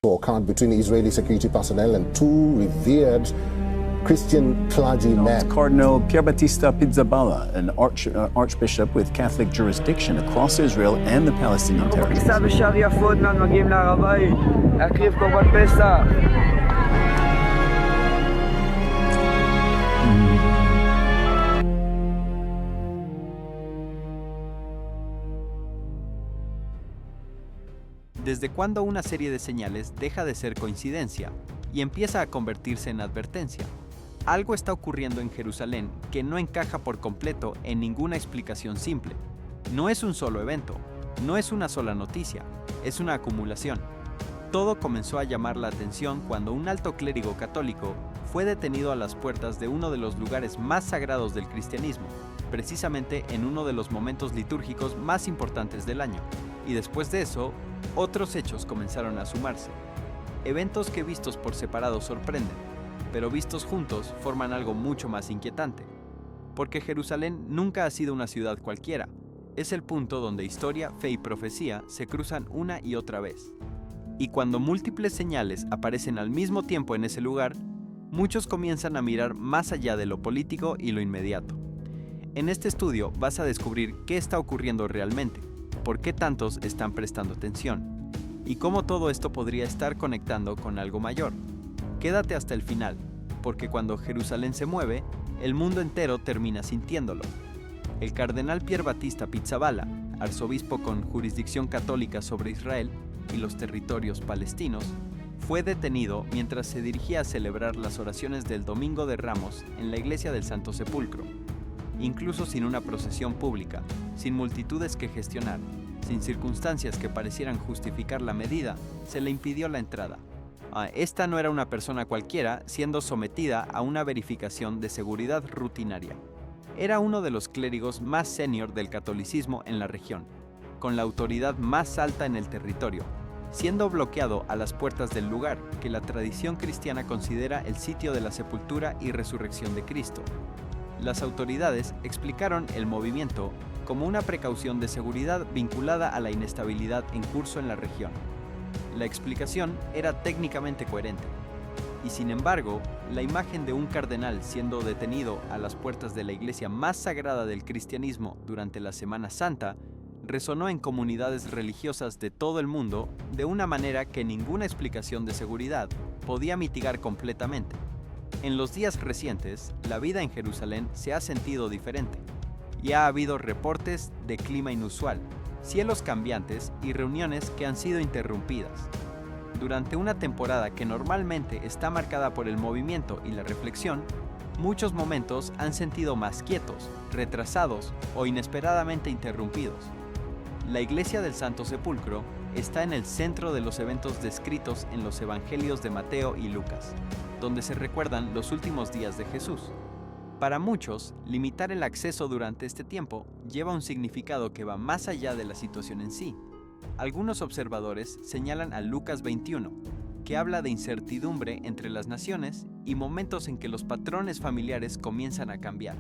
account between Israeli security personnel and two revered Christian clergymen. Cardinal Pierbattista Pizzaballa, an archbishop with Catholic jurisdiction across Israel and the Palestinian territories. ¿Desde cuándo una serie de señales deja de ser coincidencia y empieza a convertirse en advertencia? Algo está ocurriendo en Jerusalén que no encaja por completo en ninguna explicación simple. No es un solo evento, no es una sola noticia, es una acumulación. Todo comenzó a llamar la atención cuando un alto clérigo católico fue detenido a las puertas de uno de los lugares más sagrados del cristianismo, precisamente en uno de los momentos litúrgicos más importantes del año. Y después de eso, otros hechos comenzaron a sumarse. Eventos que vistos por separado sorprenden, pero vistos juntos forman algo mucho más inquietante. Porque Jerusalén nunca ha sido una ciudad cualquiera. Es el punto donde historia, fe y profecía se cruzan una y otra vez. Y cuando múltiples señales aparecen al mismo tiempo en ese lugar, muchos comienzan a mirar más allá de lo político y lo inmediato. En este estudio vas a descubrir qué está ocurriendo realmente, por qué tantos están prestando atención, y cómo todo esto podría estar conectando con algo mayor. Quédate hasta el final, porque cuando Jerusalén se mueve, el mundo entero termina sintiéndolo. El cardenal Pierbattista Pizzaballa, arzobispo con jurisdicción católica sobre Israel y los territorios palestinos, fue detenido mientras se dirigía a celebrar las oraciones del Domingo de Ramos en la iglesia del Santo Sepulcro. Incluso sin una procesión pública, sin multitudes que gestionar, sin circunstancias que parecieran justificar la medida, se le impidió la entrada. Esta no era una persona cualquiera siendo sometida a una verificación de seguridad rutinaria. Era uno de los clérigos más senior del catolicismo en la región, con la autoridad más alta en el territorio, siendo bloqueado a las puertas del lugar que la tradición cristiana considera el sitio de la sepultura y resurrección de Cristo. Las autoridades explicaron el movimiento como una precaución de seguridad vinculada a la inestabilidad en curso en la región. La explicación era técnicamente coherente, y sin embargo, la imagen de un cardenal siendo detenido a las puertas de la iglesia más sagrada del cristianismo durante la Semana Santa resonó en comunidades religiosas de todo el mundo de una manera que ninguna explicación de seguridad podía mitigar completamente. En los días recientes, la vida en Jerusalén se ha sentido diferente, y ha habido reportes de clima inusual, cielos cambiantes y reuniones que han sido interrumpidas. Durante una temporada que normalmente está marcada por el movimiento y la reflexión, muchos momentos han sentido más quietos, retrasados o inesperadamente interrumpidos. La iglesia del Santo Sepulcro está en el centro de los eventos descritos en los evangelios de Mateo y Lucas, donde se recuerdan los últimos días de Jesús. Para muchos, limitar el acceso durante este tiempo lleva un significado que va más allá de la situación en sí. Algunos observadores señalan a Lucas 21, que habla de incertidumbre entre las naciones y momentos en que los patrones familiares comienzan a cambiar.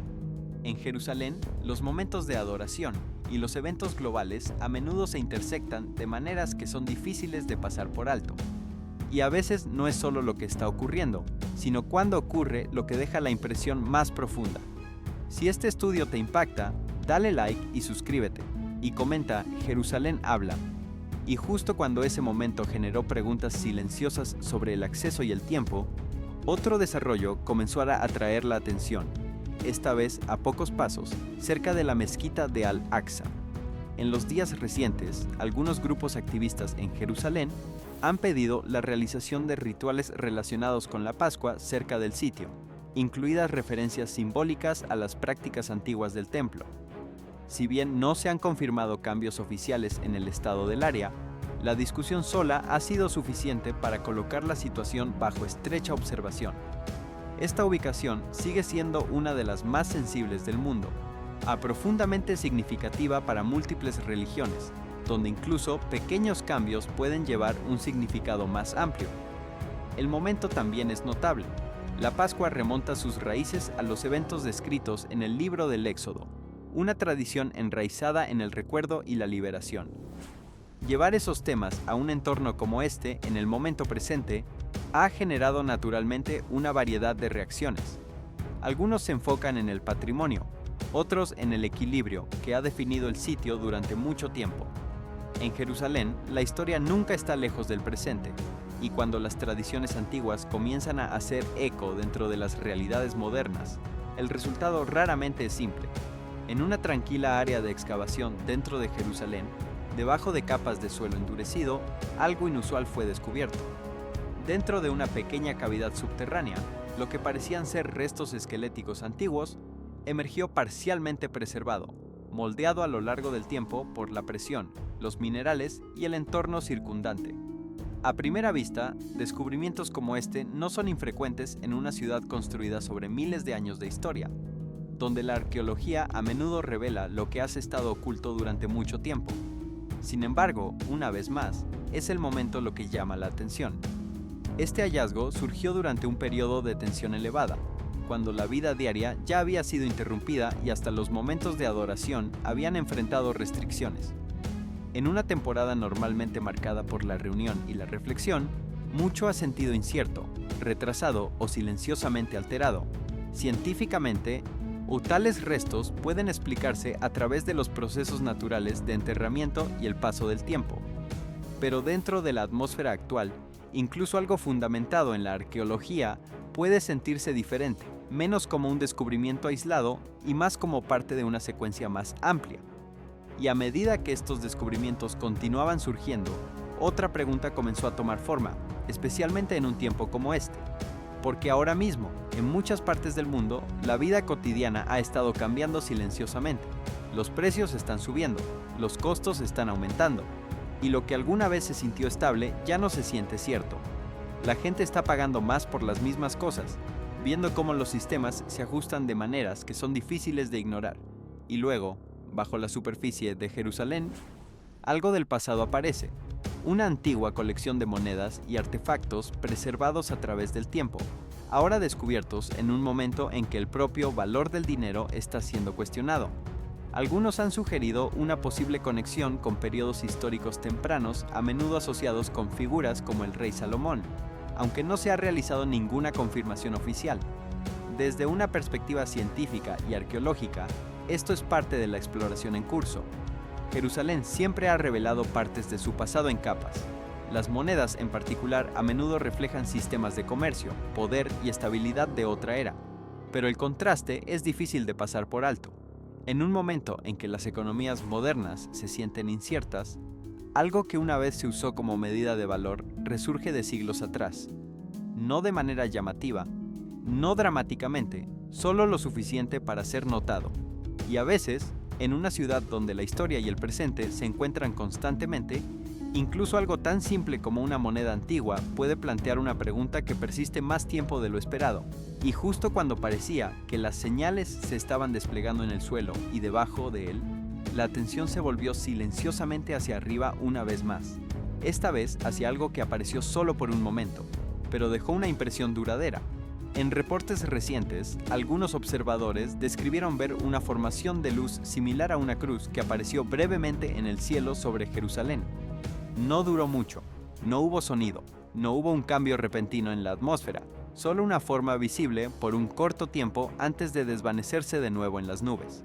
En Jerusalén, los momentos de adoración y los eventos globales a menudo se intersectan de maneras que son difíciles de pasar por alto. Y a veces no es solo lo que está ocurriendo, sino cuando ocurre lo que deja la impresión más profunda. Si este estudio te impacta, dale like y suscríbete, y comenta Jerusalén habla. Y justo cuando ese momento generó preguntas silenciosas sobre el acceso y el tiempo, otro desarrollo comenzó a atraer la atención, esta vez a pocos pasos, cerca de la mezquita de Al-Aqsa. En los días recientes, algunos grupos activistas en Jerusalén han pedido la realización de rituales relacionados con la Pascua cerca del sitio, incluidas referencias simbólicas a las prácticas antiguas del templo. Si bien no se han confirmado cambios oficiales en el estado del área, la discusión sola ha sido suficiente para colocar la situación bajo estrecha observación. Esta ubicación sigue siendo una de las más sensibles del mundo, profundamente significativa para múltiples religiones, donde incluso pequeños cambios pueden llevar un significado más amplio. El momento también es notable. La Pascua remonta sus raíces a los eventos descritos en el libro del Éxodo, una tradición enraizada en el recuerdo y la liberación. Llevar esos temas a un entorno como este en el momento presente ha generado naturalmente una variedad de reacciones. Algunos se enfocan en el patrimonio, otros en el equilibrio que ha definido el sitio durante mucho tiempo. En Jerusalén, la historia nunca está lejos del presente, y cuando las tradiciones antiguas comienzan a hacer eco dentro de las realidades modernas, el resultado raramente es simple. En una tranquila área de excavación dentro de Jerusalén, debajo de capas de suelo endurecido, algo inusual fue descubierto. Dentro de una pequeña cavidad subterránea, lo que parecían ser restos esqueléticos antiguos, emergió parcialmente preservado, moldeado a lo largo del tiempo por la presión, los minerales y el entorno circundante. A primera vista, descubrimientos como este no son infrecuentes en una ciudad construida sobre miles de años de historia, donde la arqueología a menudo revela lo que ha estado oculto durante mucho tiempo. Sin embargo, una vez más, es el momento lo que llama la atención. Este hallazgo surgió durante un periodo de tensión elevada, cuando la vida diaria ya había sido interrumpida y hasta los momentos de adoración habían enfrentado restricciones. En una temporada normalmente marcada por la reunión y la reflexión, mucho ha sentido incierto, retrasado o silenciosamente alterado. Científicamente, tales restos pueden explicarse a través de los procesos naturales de enterramiento y el paso del tiempo. Pero dentro de la atmósfera actual, incluso algo fundamentado en la arqueología puede sentirse diferente, menos como un descubrimiento aislado y más como parte de una secuencia más amplia. Y a medida que estos descubrimientos continuaban surgiendo, otra pregunta comenzó a tomar forma, especialmente en un tiempo como este. Porque ahora mismo, en muchas partes del mundo, la vida cotidiana ha estado cambiando silenciosamente. Los precios están subiendo, los costos están aumentando, y lo que alguna vez se sintió estable ya no se siente cierto. La gente está pagando más por las mismas cosas, viendo cómo los sistemas se ajustan de maneras que son difíciles de ignorar. Y luego, bajo la superficie de Jerusalén, algo del pasado aparece. Una antigua colección de monedas y artefactos preservados a través del tiempo, ahora descubiertos en un momento en que el propio valor del dinero está siendo cuestionado. Algunos han sugerido una posible conexión con periodos históricos tempranos, a menudo asociados con figuras como el rey Salomón, aunque no se ha realizado ninguna confirmación oficial. Desde una perspectiva científica y arqueológica, esto es parte de la exploración en curso. Jerusalén siempre ha revelado partes de su pasado en capas. Las monedas en particular a menudo reflejan sistemas de comercio, poder y estabilidad de otra era, pero el contraste es difícil de pasar por alto. En un momento en que las economías modernas se sienten inciertas, algo que una vez se usó como medida de valor resurge de siglos atrás. No de manera llamativa, no dramáticamente, solo lo suficiente para ser notado. Y a veces, en una ciudad donde la historia y el presente se encuentran constantemente, incluso algo tan simple como una moneda antigua puede plantear una pregunta que persiste más tiempo de lo esperado. Y justo cuando parecía que las señales se estaban desplegando en el suelo y debajo de él, la atención se volvió silenciosamente hacia arriba una vez más. Esta vez hacia algo que apareció solo por un momento, pero dejó una impresión duradera. En reportes recientes, algunos observadores describieron ver una formación de luz similar a una cruz que apareció brevemente en el cielo sobre Jerusalén. No duró mucho, no hubo sonido, no hubo un cambio repentino en la atmósfera, solo una forma visible por un corto tiempo antes de desvanecerse de nuevo en las nubes.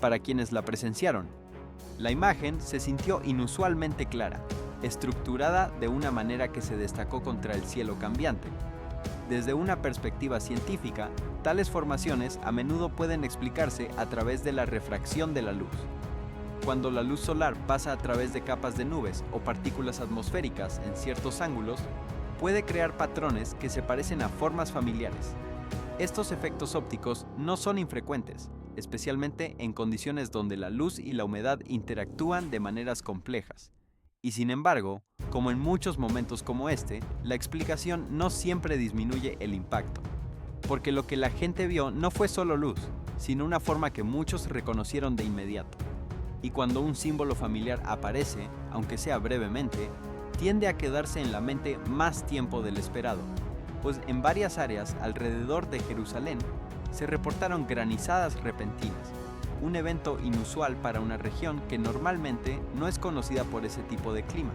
Para quienes la presenciaron, la imagen se sintió inusualmente clara, estructurada de una manera que se destacó contra el cielo cambiante. Desde una perspectiva científica, tales formaciones a menudo pueden explicarse a través de la refracción de la luz. Cuando la luz solar pasa a través de capas de nubes o partículas atmosféricas en ciertos ángulos, puede crear patrones que se parecen a formas familiares. Estos efectos ópticos no son infrecuentes, especialmente en condiciones donde la luz y la humedad interactúan de maneras complejas. Y sin embargo, como en muchos momentos como este, la explicación no siempre disminuye el impacto. Porque lo que la gente vio no fue solo luz, sino una forma que muchos reconocieron de inmediato. Y cuando un símbolo familiar aparece, aunque sea brevemente, tiende a quedarse en la mente más tiempo del esperado, pues en varias áreas alrededor de Jerusalén se reportaron granizadas repentinas, un evento inusual para una región que normalmente no es conocida por ese tipo de clima.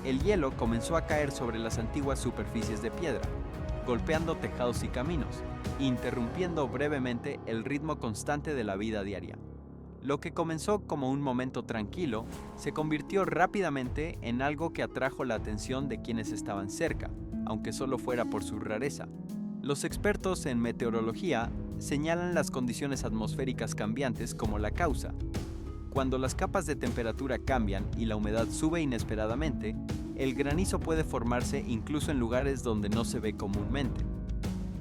El hielo comenzó a caer sobre las antiguas superficies de piedra, golpeando tejados y caminos, interrumpiendo brevemente el ritmo constante de la vida diaria. Lo que comenzó como un momento tranquilo se convirtió rápidamente en algo que atrajo la atención de quienes estaban cerca, aunque solo fuera por su rareza. Los expertos en meteorología señalan las condiciones atmosféricas cambiantes como la causa. Cuando las capas de temperatura cambian y la humedad sube inesperadamente, el granizo puede formarse incluso en lugares donde no se ve comúnmente.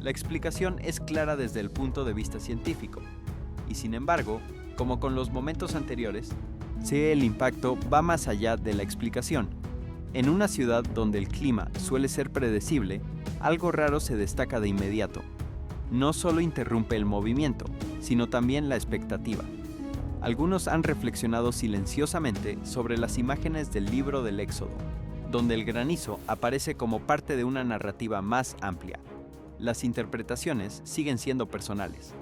La explicación es clara desde el punto de vista científico, y sin embargo, como con los momentos anteriores, el impacto va más allá de la explicación. En una ciudad donde el clima suele ser predecible, algo raro se destaca de inmediato. No solo interrumpe el movimiento, sino también la expectativa. Algunos han reflexionado silenciosamente sobre las imágenes del libro del Éxodo, donde el granizo aparece como parte de una narrativa más amplia. Las interpretaciones siguen siendo personales,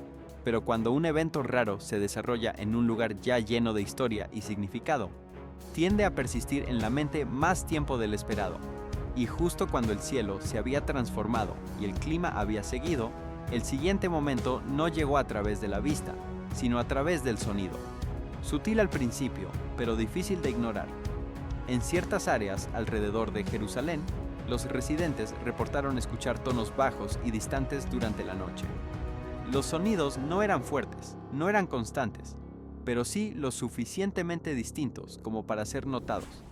pero cuando un evento raro se desarrolla en un lugar ya lleno de historia y significado, tiende a persistir en la mente más tiempo del esperado. Y justo cuando el cielo se había transformado y el clima había seguido, el siguiente momento no llegó a través de la vista, sino a través del sonido. Sutil al principio, pero difícil de ignorar. En ciertas áreas alrededor de Jerusalén, los residentes reportaron escuchar tonos bajos y distantes durante la noche. Los sonidos no eran fuertes, no eran constantes, pero sí lo suficientemente distintos como para ser notados.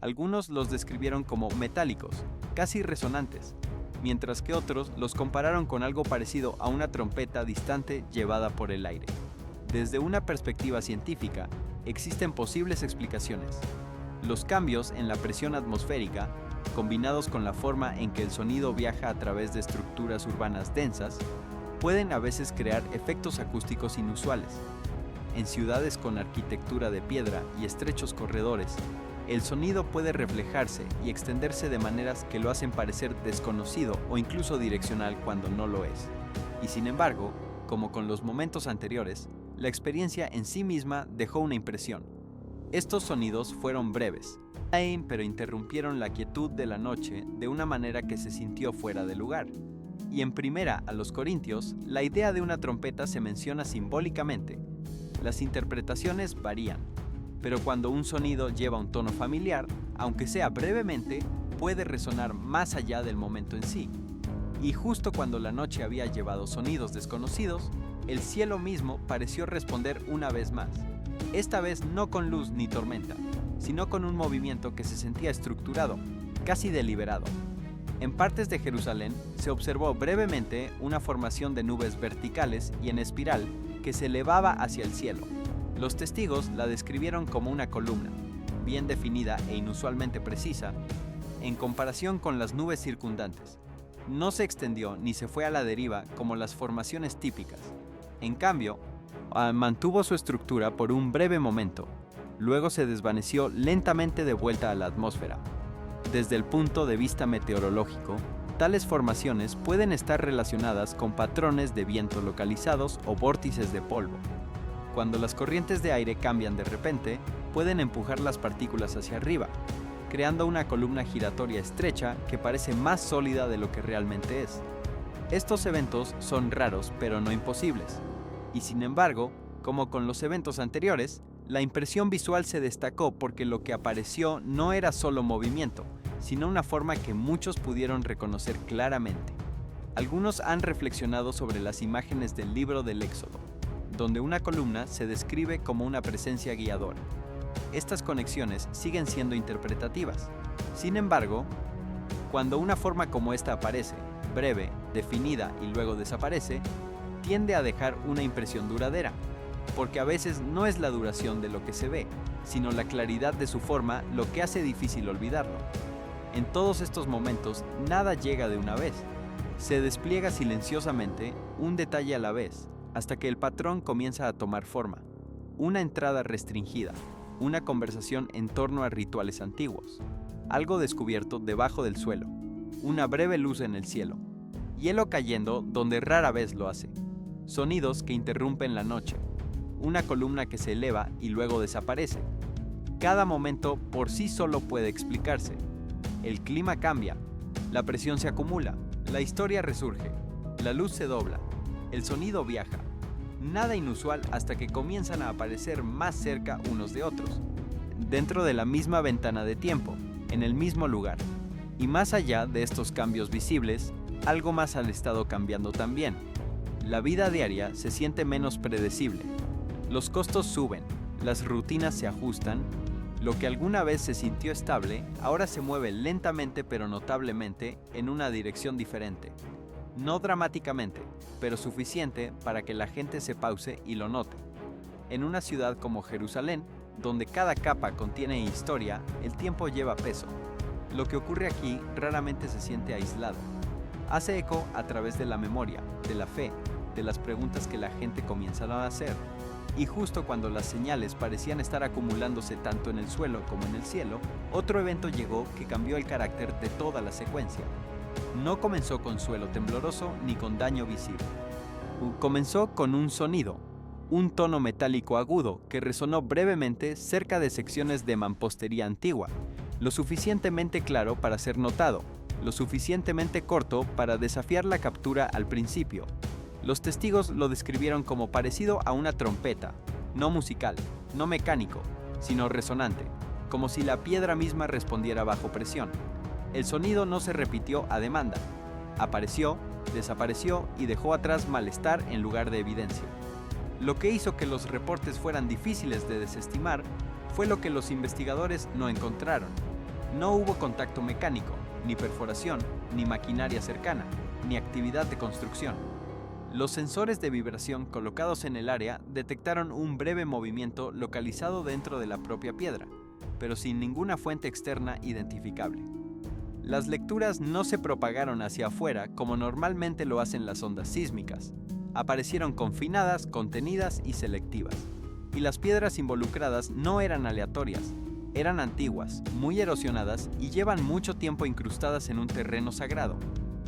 Algunos los describieron como metálicos, casi resonantes, mientras que otros los compararon con algo parecido a una trompeta distante llevada por el aire. Desde una perspectiva científica, existen posibles explicaciones. Los cambios en la presión atmosférica, combinados con la forma en que el sonido viaja a través de estructuras urbanas densas, pueden a veces crear efectos acústicos inusuales. En ciudades con arquitectura de piedra y estrechos corredores, el sonido puede reflejarse y extenderse de maneras que lo hacen parecer desconocido o incluso direccional cuando no lo es. Y sin embargo, como con los momentos anteriores, la experiencia en sí misma dejó una impresión. Estos sonidos fueron breves, pero interrumpieron la quietud de la noche de una manera que se sintió fuera de lugar. Y en primera a los Corintios, la idea de una trompeta se menciona simbólicamente. Las interpretaciones varían, pero cuando un sonido lleva un tono familiar, aunque sea brevemente, puede resonar más allá del momento en sí. Y justo cuando la noche había llevado sonidos desconocidos, el cielo mismo pareció responder una vez más. Esta vez no con luz ni tormenta, sino con un movimiento que se sentía estructurado, casi deliberado. En partes de Jerusalén se observó brevemente una formación de nubes verticales y en espiral que se elevaba hacia el cielo. Los testigos la describieron como una columna, bien definida e inusualmente precisa, en comparación con las nubes circundantes. No se extendió ni se fue a la deriva como las formaciones típicas. En cambio, mantuvo su estructura por un breve momento. Luego se desvaneció lentamente de vuelta a la atmósfera. Desde el punto de vista meteorológico, tales formaciones pueden estar relacionadas con patrones de viento localizados o vórtices de polvo. Cuando las corrientes de aire cambian de repente, pueden empujar las partículas hacia arriba, creando una columna giratoria estrecha que parece más sólida de lo que realmente es. Estos eventos son raros pero no imposibles, y sin embargo, como con los eventos anteriores, la impresión visual se destacó porque lo que apareció no era solo movimiento, sino una forma que muchos pudieron reconocer claramente. Algunos han reflexionado sobre las imágenes del libro del Éxodo, donde una columna se describe como una presencia guiadora. Estas conexiones siguen siendo interpretativas. Sin embargo, cuando una forma como esta aparece, breve, definida y luego desaparece, tiende a dejar una impresión duradera, porque a veces no es la duración de lo que se ve, sino la claridad de su forma lo que hace difícil olvidarlo. En todos estos momentos, nada llega de una vez. Se despliega silenciosamente, un detalle a la vez, hasta que el patrón comienza a tomar forma. Una entrada restringida, una conversación en torno a rituales antiguos, algo descubierto debajo del suelo, una breve luz en el cielo, hielo cayendo donde rara vez lo hace, sonidos que interrumpen la noche, una columna que se eleva y luego desaparece. Cada momento por sí solo puede explicarse. El clima cambia, la presión se acumula, la historia resurge, la luz se dobla, el sonido viaja. Nada inusual hasta que comienzan a aparecer más cerca unos de otros, dentro de la misma ventana de tiempo, en el mismo lugar. Y más allá de estos cambios visibles, algo más ha estado cambiando también. La vida diaria se siente menos predecible. Los costos suben, las rutinas se ajustan. Lo que alguna vez se sintió estable, ahora se mueve lentamente pero notablemente en una dirección diferente. No dramáticamente, pero suficiente para que la gente se pause y lo note. En una ciudad como Jerusalén, donde cada capa contiene historia, el tiempo lleva peso. Lo que ocurre aquí raramente se siente aislado. Hace eco a través de la memoria, de la fe, de las preguntas que la gente comienza a hacer. Y justo cuando las señales parecían estar acumulándose tanto en el suelo como en el cielo, otro evento llegó que cambió el carácter de toda la secuencia. No comenzó con suelo tembloroso ni con daño visible. Comenzó con un sonido, un tono metálico agudo que resonó brevemente cerca de secciones de mampostería antigua, lo suficientemente claro para ser notado, lo suficientemente corto para desafiar la captura al principio. Los testigos lo describieron como parecido a una trompeta, no musical, no mecánico, sino resonante, como si la piedra misma respondiera bajo presión. El sonido no se repitió a demanda. Apareció, desapareció y dejó atrás malestar en lugar de evidencia. Lo que hizo que los reportes fueran difíciles de desestimar fue lo que los investigadores no encontraron. No hubo contacto mecánico, ni perforación, ni maquinaria cercana, ni actividad de construcción. Los sensores de vibración colocados en el área detectaron un breve movimiento localizado dentro de la propia piedra, pero sin ninguna fuente externa identificable. Las lecturas no se propagaron hacia afuera como normalmente lo hacen las ondas sísmicas. Aparecieron confinadas, contenidas y selectivas. Y las piedras involucradas no eran aleatorias, eran antiguas, muy erosionadas y llevan mucho tiempo incrustadas en un terreno sagrado.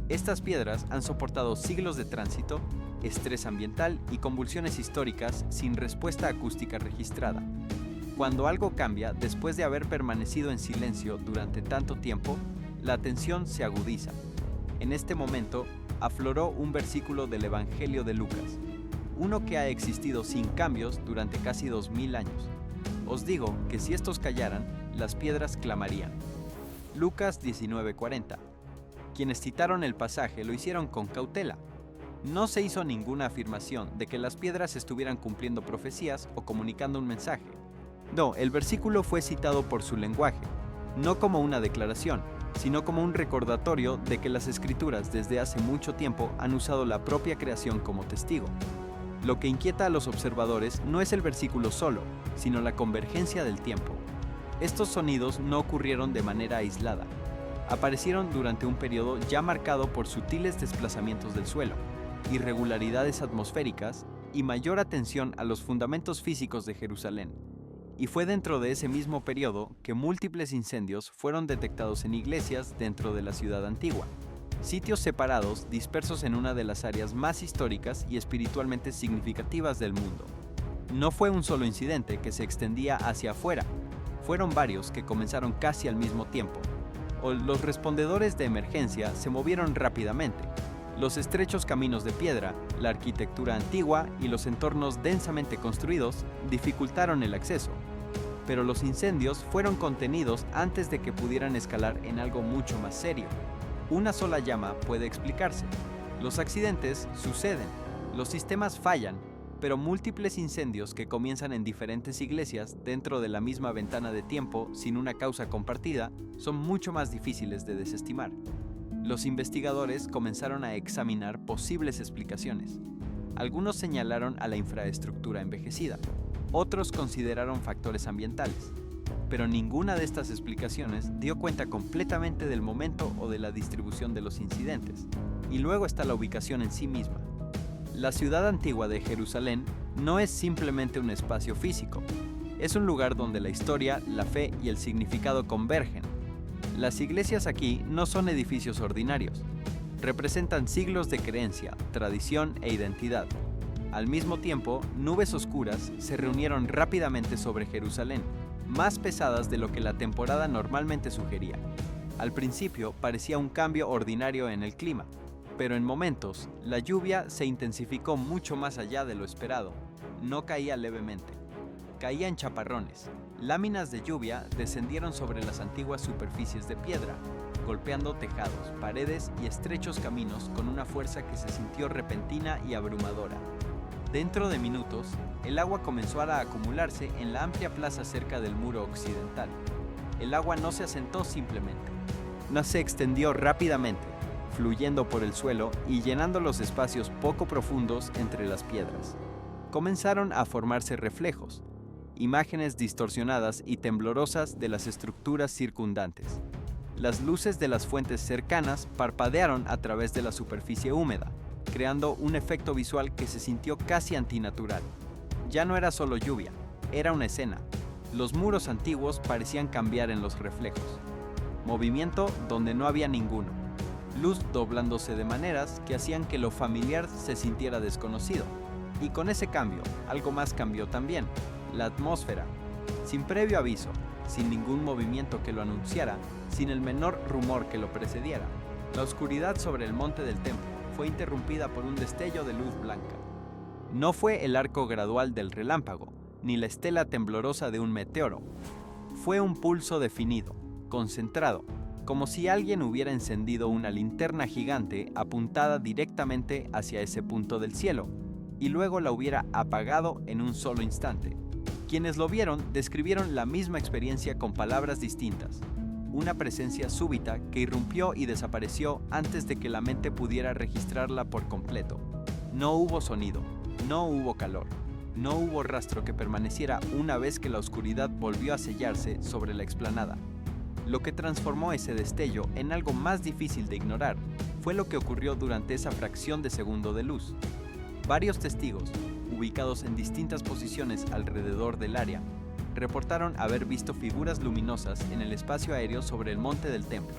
Estas piedras han soportado siglos de tránsito, estrés ambiental y convulsiones históricas sin respuesta acústica registrada. Cuando algo cambia después de haber permanecido en silencio durante tanto tiempo, la atención se agudiza. En este momento, afloró un versículo del Evangelio de Lucas, uno que ha existido sin cambios durante casi 2000 años. Os digo que si estos callaran, las piedras clamarían. Lucas 19:40. Quienes citaron el pasaje lo hicieron con cautela. No se hizo ninguna afirmación de que las piedras estuvieran cumpliendo profecías o comunicando un mensaje. No, el versículo fue citado por su lenguaje, no como una declaración, sino como un recordatorio de que las escrituras desde hace mucho tiempo han usado la propia creación como testigo. Lo que inquieta a los observadores no es el versículo solo, sino la convergencia del tiempo. Estos sonidos no ocurrieron de manera aislada. Aparecieron durante un periodo ya marcado por sutiles desplazamientos del suelo, irregularidades atmosféricas y mayor atención a los fundamentos físicos de Jerusalén. Y fue dentro de ese mismo periodo que múltiples incendios fueron detectados en iglesias dentro de la ciudad antigua, sitios separados dispersos en una de las áreas más históricas y espiritualmente significativas del mundo. No fue un solo incidente que se extendía hacia afuera, fueron varios que comenzaron casi al mismo tiempo. Los respondedores de emergencia se movieron rápidamente. Los estrechos caminos de piedra, la arquitectura antigua y los entornos densamente construidos dificultaron el acceso. Pero los incendios fueron contenidos antes de que pudieran escalar en algo mucho más serio. Una sola llama puede explicarse. Los accidentes suceden, los sistemas fallan, pero múltiples incendios que comienzan en diferentes iglesias dentro de la misma ventana de tiempo sin una causa compartida son mucho más difíciles de desestimar. Los investigadores comenzaron a examinar posibles explicaciones. Algunos señalaron a la infraestructura envejecida, otros consideraron factores ambientales, pero ninguna de estas explicaciones dio cuenta completamente del momento o de la distribución de los incidentes. Y luego está la ubicación en sí misma. La ciudad antigua de Jerusalén no es simplemente un espacio físico, es un lugar donde la historia, la fe y el significado convergen. Las iglesias aquí no son edificios ordinarios, representan siglos de creencia, tradición e identidad. Al mismo tiempo, nubes oscuras se reunieron rápidamente sobre Jerusalén, más pesadas de lo que la temporada normalmente sugería. Al principio parecía un cambio ordinario en el clima, pero en momentos la lluvia se intensificó mucho más allá de lo esperado. No caía levemente, caía en chaparrones. Láminas de lluvia descendieron sobre las antiguas superficies de piedra, golpeando tejados, paredes y estrechos caminos con una fuerza que se sintió repentina y abrumadora. Dentro de minutos, el agua comenzó a acumularse en la amplia plaza cerca del muro occidental. El agua no se asentó simplemente, no se extendió rápidamente, fluyendo por el suelo y llenando los espacios poco profundos entre las piedras. Comenzaron a formarse reflejos, imágenes distorsionadas y temblorosas de las estructuras circundantes. Las luces de las fuentes cercanas parpadearon a través de la superficie húmeda, creando un efecto visual que se sintió casi antinatural. Ya no era solo lluvia, era una escena. Los muros antiguos parecían cambiar en los reflejos. Movimiento donde no había ninguno. Luz doblándose de maneras que hacían que lo familiar se sintiera desconocido. Y con ese cambio, algo más cambió también: la atmósfera. Sin previo aviso, sin ningún movimiento que lo anunciara, sin el menor rumor que lo precediera, la oscuridad sobre el monte del templo fue interrumpida por un destello de luz blanca. No fue el arco gradual del relámpago, ni la estela temblorosa de un meteoro. Fue un pulso definido, concentrado, como si alguien hubiera encendido una linterna gigante apuntada directamente hacia ese punto del cielo, y luego la hubiera apagado en un solo instante. Quienes lo vieron describieron la misma experiencia con palabras distintas. Una presencia súbita que irrumpió y desapareció antes de que la mente pudiera registrarla por completo. No hubo sonido, no hubo calor, no hubo rastro que permaneciera una vez que la oscuridad volvió a sellarse sobre la explanada. Lo que transformó ese destello en algo más difícil de ignorar fue lo que ocurrió durante esa fracción de segundo de luz. Varios testigos, ubicados en distintas posiciones alrededor del área, reportaron haber visto figuras luminosas en el espacio aéreo sobre el monte del templo.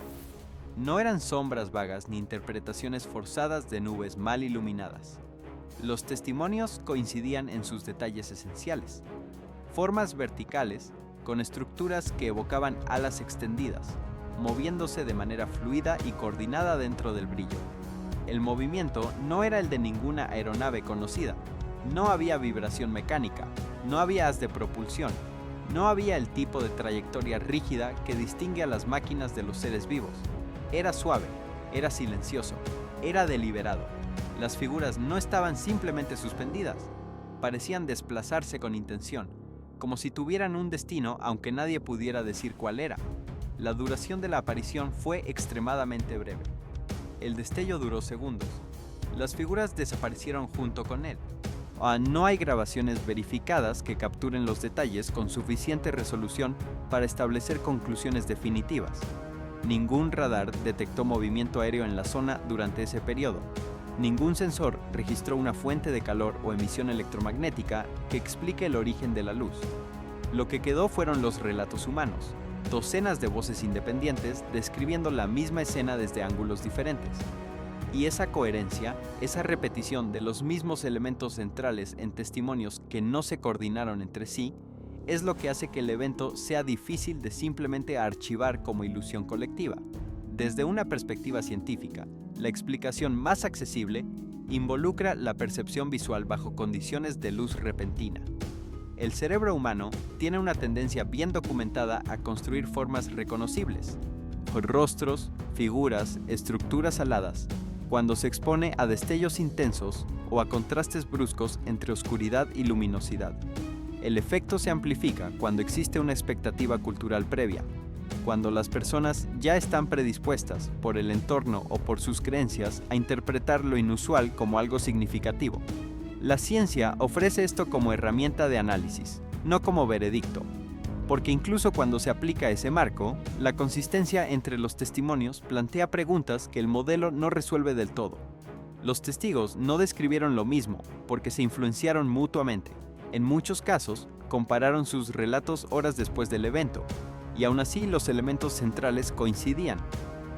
No eran sombras vagas ni interpretaciones forzadas de nubes mal iluminadas. Los testimonios coincidían en sus detalles esenciales: formas verticales con estructuras que evocaban alas extendidas, moviéndose de manera fluida y coordinada dentro del brillo. El movimiento no era el de ninguna aeronave conocida. No había vibración mecánica, no había haz de propulsión, no había el tipo de trayectoria rígida que distingue a las máquinas de los seres vivos. Era suave, era silencioso, era deliberado. Las figuras no estaban simplemente suspendidas, parecían desplazarse con intención, como si tuvieran un destino aunque nadie pudiera decir cuál era. La duración de la aparición fue extremadamente breve. El destello duró segundos. Las figuras desaparecieron junto con él. No hay grabaciones verificadas que capturen los detalles con suficiente resolución para establecer conclusiones definitivas. Ningún radar detectó movimiento aéreo en la zona durante ese periodo. Ningún sensor registró una fuente de calor o emisión electromagnética que explique el origen de la luz. Lo que quedó fueron los relatos humanos, docenas de voces independientes describiendo la misma escena desde ángulos diferentes. Y esa coherencia, esa repetición de los mismos elementos centrales en testimonios que no se coordinaron entre sí, es lo que hace que el evento sea difícil de simplemente archivar como ilusión colectiva. Desde una perspectiva científica, la explicación más accesible involucra la percepción visual bajo condiciones de luz repentina. El cerebro humano tiene una tendencia bien documentada a construir formas reconocibles, rostros, figuras, estructuras aladas, cuando se expone a destellos intensos o a contrastes bruscos entre oscuridad y luminosidad. El efecto se amplifica cuando existe una expectativa cultural previa, cuando las personas ya están predispuestas por el entorno o por sus creencias a interpretar lo inusual como algo significativo. La ciencia ofrece esto como herramienta de análisis, no como veredicto, porque incluso cuando se aplica ese marco, la consistencia entre los testimonios plantea preguntas que el modelo no resuelve del todo. Los testigos no describieron lo mismo porque se influenciaron mutuamente. En muchos casos, compararon sus relatos horas después del evento, y aún así los elementos centrales coincidían.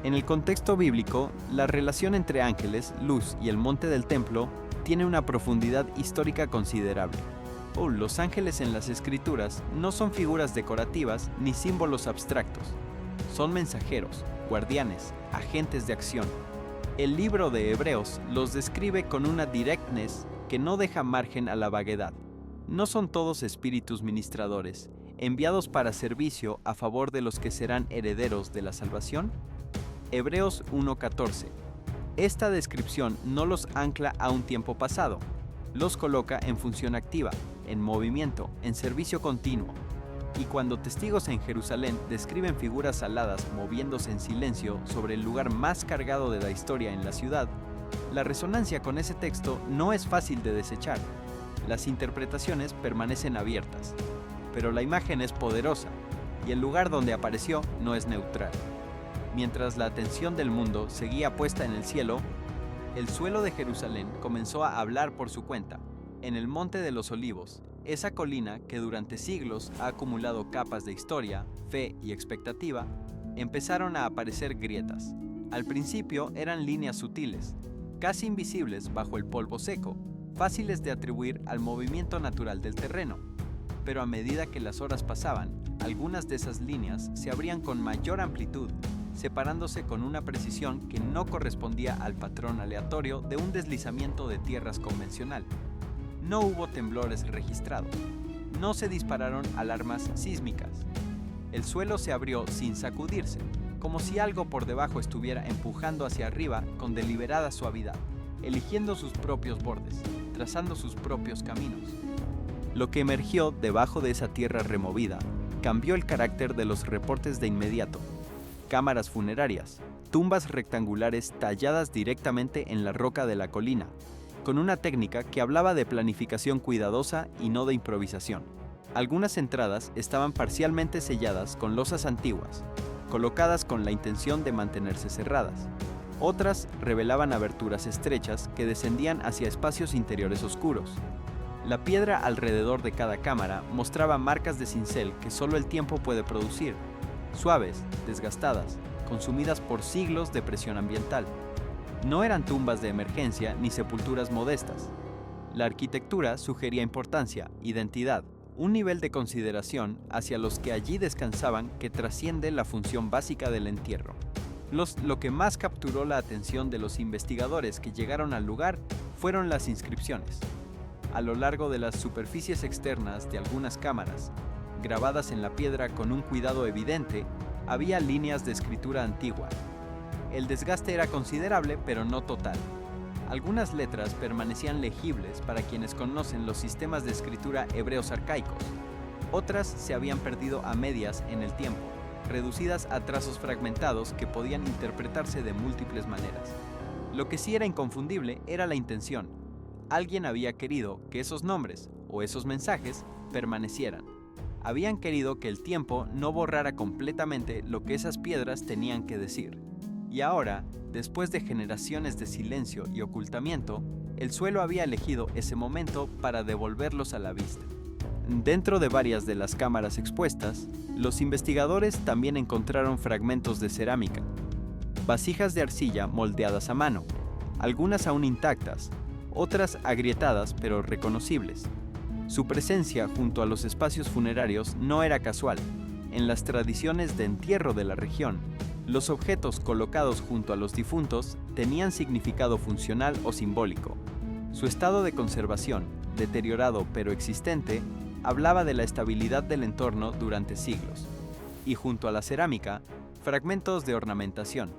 En el contexto bíblico, la relación entre ángeles, luz y el monte del templo tiene una profundidad histórica considerable. Los ángeles en las escrituras no son figuras decorativas ni símbolos abstractos. Son mensajeros, guardianes, agentes de acción. El libro de Hebreos los describe con una directness que no deja margen a la vaguedad. ¿No son todos espíritus ministradores, enviados para servicio a favor de los que serán herederos de la salvación? Hebreos 1:14. Esta descripción no los ancla a un tiempo pasado, los coloca en función activa, en movimiento, en servicio continuo. Y cuando testigos en Jerusalén describen figuras aladas moviéndose en silencio sobre el lugar más cargado de la historia en la ciudad, la resonancia con ese texto no es fácil de desechar. Las interpretaciones permanecen abiertas, pero la imagen es poderosa y el lugar donde apareció no es neutral. Mientras la atención del mundo seguía puesta en el cielo, el suelo de Jerusalén comenzó a hablar por su cuenta. En el Monte de los Olivos, esa colina que durante siglos ha acumulado capas de historia, fe y expectativa, empezaron a aparecer grietas. Al principio eran líneas sutiles, casi invisibles bajo el polvo seco, fáciles de atribuir al movimiento natural del terreno. Pero a medida que las horas pasaban, algunas de esas líneas se abrían con mayor amplitud, separándose con una precisión que no correspondía al patrón aleatorio de un deslizamiento de tierras convencional. No hubo temblores registrados. No se dispararon alarmas sísmicas. El suelo se abrió sin sacudirse, como si algo por debajo estuviera empujando hacia arriba con deliberada suavidad, eligiendo sus propios bordes, trazando sus propios caminos. Lo que emergió debajo de esa tierra removida cambió el carácter de los reportes de inmediato. Cámaras funerarias, tumbas rectangulares talladas directamente en la roca de la colina, con una técnica que hablaba de planificación cuidadosa y no de improvisación. Algunas entradas estaban parcialmente selladas con losas antiguas, colocadas con la intención de mantenerse cerradas. Otras revelaban aberturas estrechas que descendían hacia espacios interiores oscuros. La piedra alrededor de cada cámara mostraba marcas de cincel que solo el tiempo puede producir, suaves, desgastadas, consumidas por siglos de presión ambiental. No eran tumbas de emergencia ni sepulturas modestas. La arquitectura sugería importancia, identidad, un nivel de consideración hacia los que allí descansaban que trasciende la función básica del entierro. Lo que más capturó la atención de los investigadores que llegaron al lugar fueron las inscripciones. A lo largo de las superficies externas de algunas cámaras, grabadas en la piedra con un cuidado evidente, había líneas de escritura antigua. El desgaste era considerable, pero no total. Algunas letras permanecían legibles para quienes conocen los sistemas de escritura hebreos arcaicos. Otras se habían perdido a medias en el tiempo, reducidas a trazos fragmentados que podían interpretarse de múltiples maneras. Lo que sí era inconfundible era la intención. Alguien había querido que esos nombres o esos mensajes permanecieran. Habían querido que el tiempo no borrara completamente lo que esas piedras tenían que decir. Y ahora, después de generaciones de silencio y ocultamiento, el suelo había elegido ese momento para devolverlos a la vista. Dentro de varias de las cámaras expuestas, los investigadores también encontraron fragmentos de cerámica, vasijas de arcilla moldeadas a mano, algunas aún intactas, otras agrietadas pero reconocibles. Su presencia junto a los espacios funerarios no era casual. En las tradiciones de entierro de la región, los objetos colocados junto a los difuntos tenían significado funcional o simbólico. Su estado de conservación, deteriorado pero existente, hablaba de la estabilidad del entorno durante siglos. Y junto a la cerámica, fragmentos de ornamentación,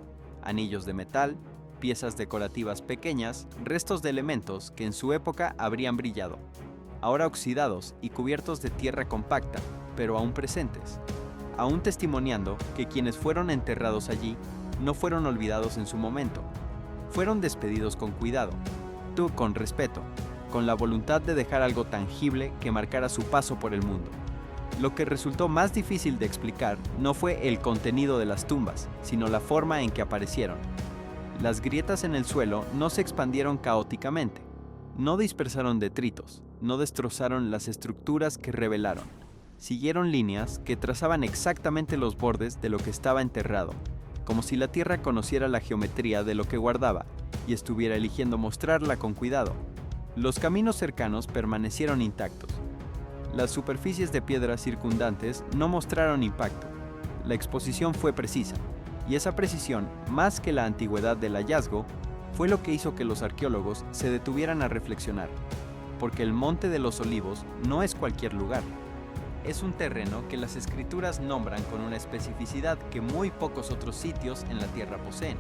anillos de metal, piezas decorativas pequeñas, restos de elementos que en su época habrían brillado, ahora oxidados y cubiertos de tierra compacta, pero aún presentes, aún testimoniando que quienes fueron enterrados allí no fueron olvidados en su momento, fueron despedidos con cuidado, con respeto, con la voluntad de dejar algo tangible que marcara su paso por el mundo. Lo que resultó más difícil de explicar no fue el contenido de las tumbas, sino la forma en que aparecieron. Las grietas en el suelo no se expandieron caóticamente, no dispersaron detritos, no destrozaron las estructuras que revelaron. Siguieron líneas que trazaban exactamente los bordes de lo que estaba enterrado, como si la tierra conociera la geometría de lo que guardaba y estuviera eligiendo mostrarla con cuidado. Los caminos cercanos permanecieron intactos. Las superficies de piedra circundantes no mostraron impacto. La exposición fue precisa, y esa precisión, más que la antigüedad del hallazgo, fue lo que hizo que los arqueólogos se detuvieran a reflexionar, porque el Monte de los Olivos no es cualquier lugar. Es un terreno que las escrituras nombran con una especificidad que muy pocos otros sitios en la tierra poseen.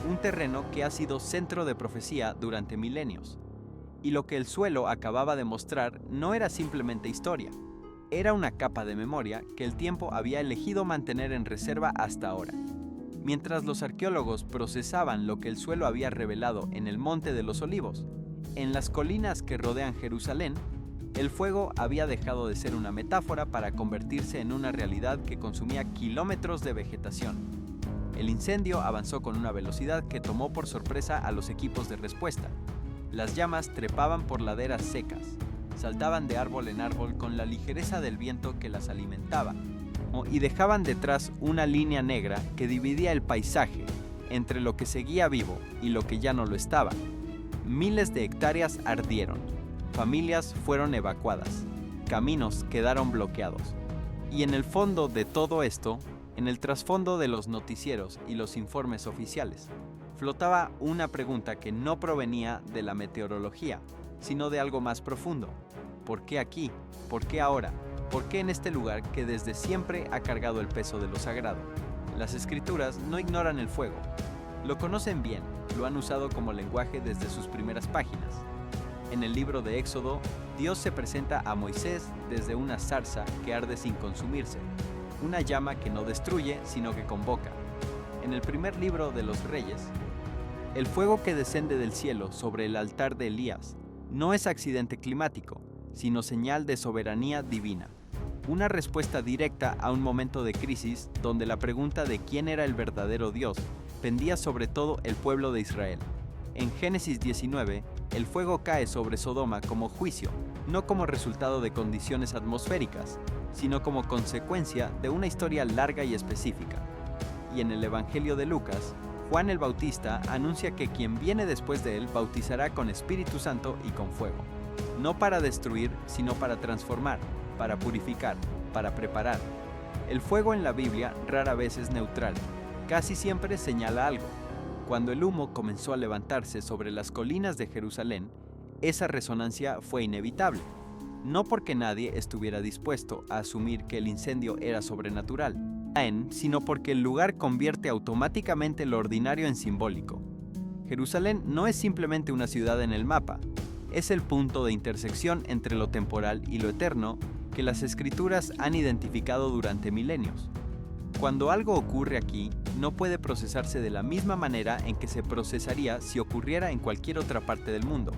Un terreno que ha sido centro de profecía durante milenios. Y lo que el suelo acababa de mostrar no era simplemente historia, era una capa de memoria que el tiempo había elegido mantener en reserva hasta ahora. Mientras los arqueólogos procesaban lo que el suelo había revelado en el Monte de los Olivos, en las colinas que rodean Jerusalén, el fuego había dejado de ser una metáfora para convertirse en una realidad que consumía kilómetros de vegetación. El incendio avanzó con una velocidad que tomó por sorpresa a los equipos de respuesta. Las llamas trepaban por laderas secas, saltaban de árbol en árbol con la ligereza del viento que las alimentaba, y dejaban detrás una línea negra que dividía el paisaje entre lo que seguía vivo y lo que ya no lo estaba. Miles de hectáreas ardieron, familias fueron evacuadas, caminos quedaron bloqueados. Y en el fondo de todo esto, en el trasfondo de los noticieros y los informes oficiales, flotaba una pregunta que no provenía de la meteorología, sino de algo más profundo. ¿Por qué aquí? ¿Por qué ahora? ¿Por qué en este lugar que desde siempre ha cargado el peso de lo sagrado? Las escrituras no ignoran el fuego. Lo conocen bien, lo han usado como lenguaje desde sus primeras páginas. En el libro de Éxodo, Dios se presenta a Moisés desde una zarza que arde sin consumirse, una llama que no destruye, sino que convoca. En el primer libro de los Reyes, el fuego que descende del cielo sobre el altar de Elías no es accidente climático, sino señal de soberanía divina. Una respuesta directa a un momento de crisis donde la pregunta de quién era el verdadero Dios pendía sobre todo el pueblo de Israel. En Génesis 19, el fuego cae sobre Sodoma como juicio, no como resultado de condiciones atmosféricas, sino como consecuencia de una historia larga y específica. Y en el Evangelio de Lucas, Juan el Bautista anuncia que quien viene después de él bautizará con Espíritu Santo y con fuego, no para destruir, sino para transformar, para purificar, para preparar. El fuego en la Biblia rara vez es neutral, casi siempre señala algo. Cuando el humo comenzó a levantarse sobre las colinas de Jerusalén, esa resonancia fue inevitable, no porque nadie estuviera dispuesto a asumir que el incendio era sobrenatural, sino porque el lugar convierte automáticamente lo ordinario en simbólico. Jerusalén no es simplemente una ciudad en el mapa, es el punto de intersección entre lo temporal y lo eterno que las escrituras han identificado durante milenios. Cuando algo ocurre aquí, no puede procesarse de la misma manera en que se procesaría si ocurriera en cualquier otra parte del mundo.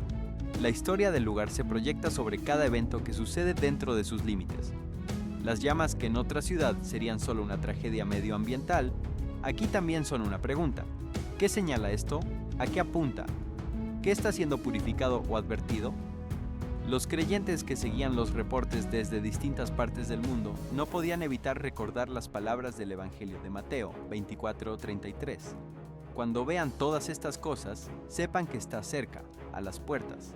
La historia del lugar se proyecta sobre cada evento que sucede dentro de sus límites. Las llamas que en otra ciudad serían solo una tragedia medioambiental, aquí también son una pregunta. ¿Qué señala esto? ¿A qué apunta? ¿Qué está siendo purificado o advertido? Los creyentes que seguían los reportes desde distintas partes del mundo no podían evitar recordar las palabras del Evangelio de Mateo 24:33. Cuando vean todas estas cosas, sepan que está cerca, a las puertas.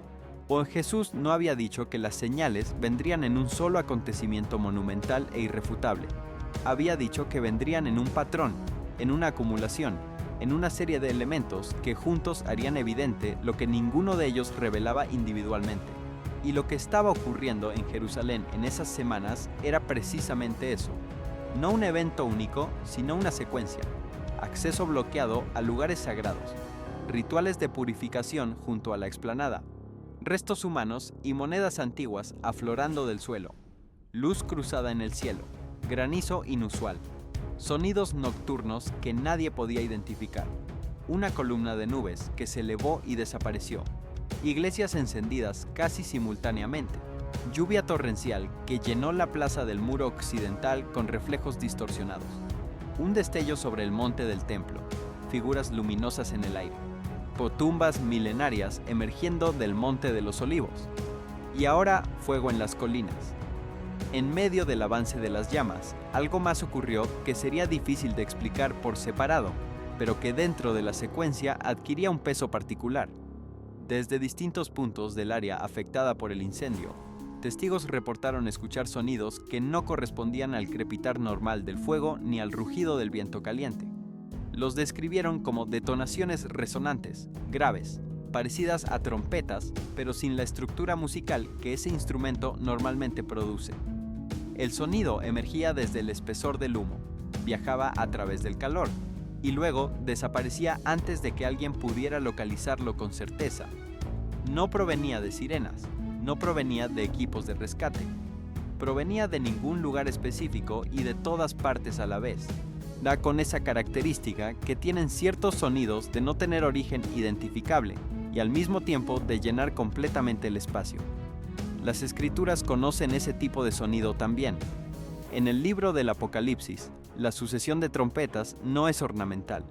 O Jesús no había dicho que las señales vendrían en un solo acontecimiento monumental e irrefutable. Había dicho que vendrían en un patrón, en una acumulación, en una serie de elementos que juntos harían evidente lo que ninguno de ellos revelaba individualmente. Y lo que estaba ocurriendo en Jerusalén en esas semanas era precisamente eso. No un evento único, sino una secuencia. Acceso bloqueado a lugares sagrados, rituales de purificación junto a la explanada, restos humanos y monedas antiguas aflorando del suelo, luz cruzada en el cielo, granizo inusual, sonidos nocturnos que nadie podía identificar, una columna de nubes que se elevó y desapareció, iglesias encendidas casi simultáneamente, lluvia torrencial que llenó la plaza del muro occidental con reflejos distorsionados, un destello sobre el monte del templo, figuras luminosas en el aire, tumbas milenarias emergiendo del Monte de los Olivos, y ahora fuego en las colinas. En medio del avance de las llamas, algo más ocurrió que sería difícil de explicar por separado, pero que dentro de la secuencia adquiría un peso particular. Desde distintos puntos del área afectada por el incendio, testigos reportaron escuchar sonidos que no correspondían al crepitar normal del fuego ni al rugido del viento caliente. Los describieron como detonaciones resonantes, graves, parecidas a trompetas, pero sin la estructura musical que ese instrumento normalmente produce. El sonido emergía desde el espesor del humo, viajaba a través del calor, y luego desaparecía antes de que alguien pudiera localizarlo con certeza. No provenía de sirenas, no provenía de equipos de rescate, provenía de ningún lugar específico y de todas partes a la vez. Da con esa característica que tienen ciertos sonidos de no tener origen identificable y al mismo tiempo de llenar completamente el espacio. Las escrituras conocen ese tipo de sonido también. En el libro del Apocalipsis, la sucesión de trompetas no es ornamental.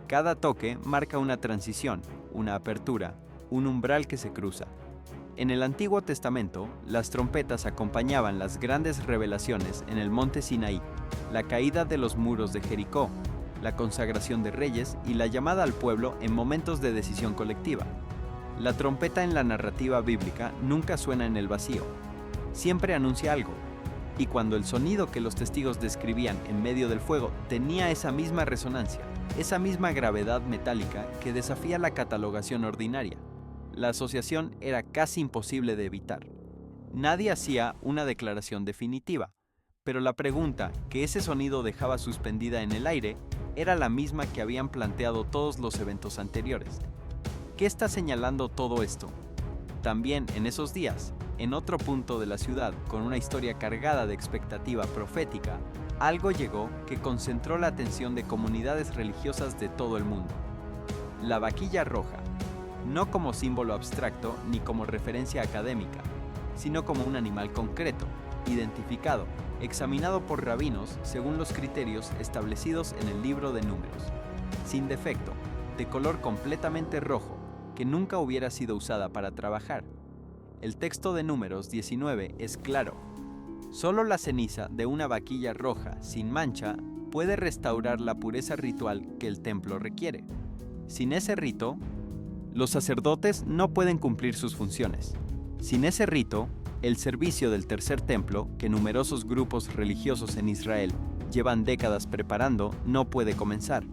Cada toque marca una transición, una apertura, un umbral que se cruza. En el Antiguo Testamento, las trompetas acompañaban las grandes revelaciones en el monte Sinaí, la caída de los muros de Jericó, la consagración de reyes y la llamada al pueblo en momentos de decisión colectiva. La trompeta en la narrativa bíblica nunca suena en el vacío, siempre anuncia algo, y cuando el sonido que los testigos describían en medio del fuego tenía esa misma resonancia, esa misma gravedad metálica que desafía la catalogación ordinaria, la asociación era casi imposible de evitar. Nadie hacía una declaración definitiva, pero la pregunta que ese sonido dejaba suspendida en el aire era la misma que habían planteado todos los eventos anteriores. ¿Qué está señalando todo esto? También en esos días, en otro punto de la ciudad con una historia cargada de expectativa profética, algo llegó que concentró la atención de comunidades religiosas de todo el mundo. La vaquilla roja, no como símbolo abstracto ni como referencia académica, sino como un animal concreto, identificado, examinado por rabinos según los criterios establecidos en el libro de Números, sin defecto, de color completamente rojo, que nunca hubiera sido usada para trabajar. El texto de Números 19 es claro. Solo la ceniza de una vaquilla roja sin mancha puede restaurar la pureza ritual que el templo requiere. Sin ese rito, los sacerdotes no pueden cumplir sus funciones. Sin ese rito, el servicio del tercer templo, que numerosos grupos religiosos en Israel llevan décadas preparando, no puede comenzar.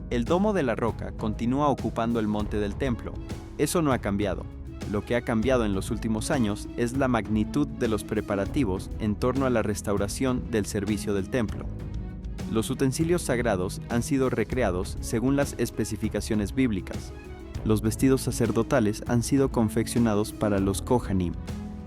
El domo de la roca continúa ocupando el monte del templo. Eso no ha cambiado. Lo que ha cambiado en los últimos años es la magnitud de los preparativos en torno a la restauración del servicio del templo. Los utensilios sagrados han sido recreados según las especificaciones bíblicas. Los vestidos sacerdotales han sido confeccionados para los Kohanim.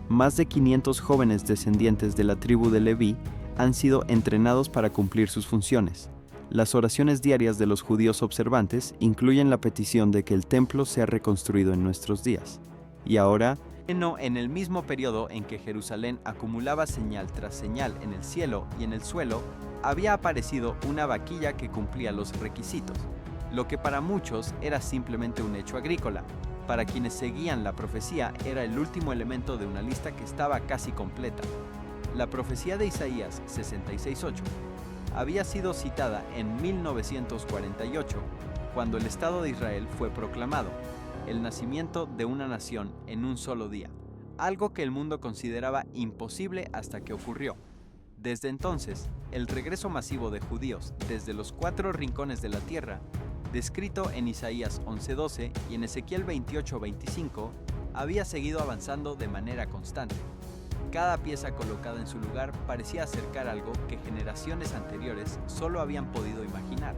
Más de 500 jóvenes descendientes de la tribu de Leví han sido entrenados para cumplir sus funciones. Las oraciones diarias de los judíos observantes incluyen la petición de que el templo sea reconstruido en nuestros días. Y ahora, en el mismo periodo en que Jerusalén acumulaba señal tras señal en el cielo y en el suelo, había aparecido una vaquilla que cumplía los requisitos, lo que para muchos era simplemente un hecho agrícola. Para quienes seguían la profecía era el último elemento de una lista que estaba casi completa. La profecía de Isaías 66:8 había sido citada en 1948, cuando el Estado de Israel fue proclamado, el nacimiento de una nación en un solo día, algo que el mundo consideraba imposible hasta que ocurrió. Desde entonces, el regreso masivo de judíos desde los 4 rincones de la tierra, descrito en Isaías 11:12 y en Ezequiel 28:25, había seguido avanzando de manera constante. Cada pieza colocada en su lugar parecía acercar algo que generaciones anteriores solo habían podido imaginar.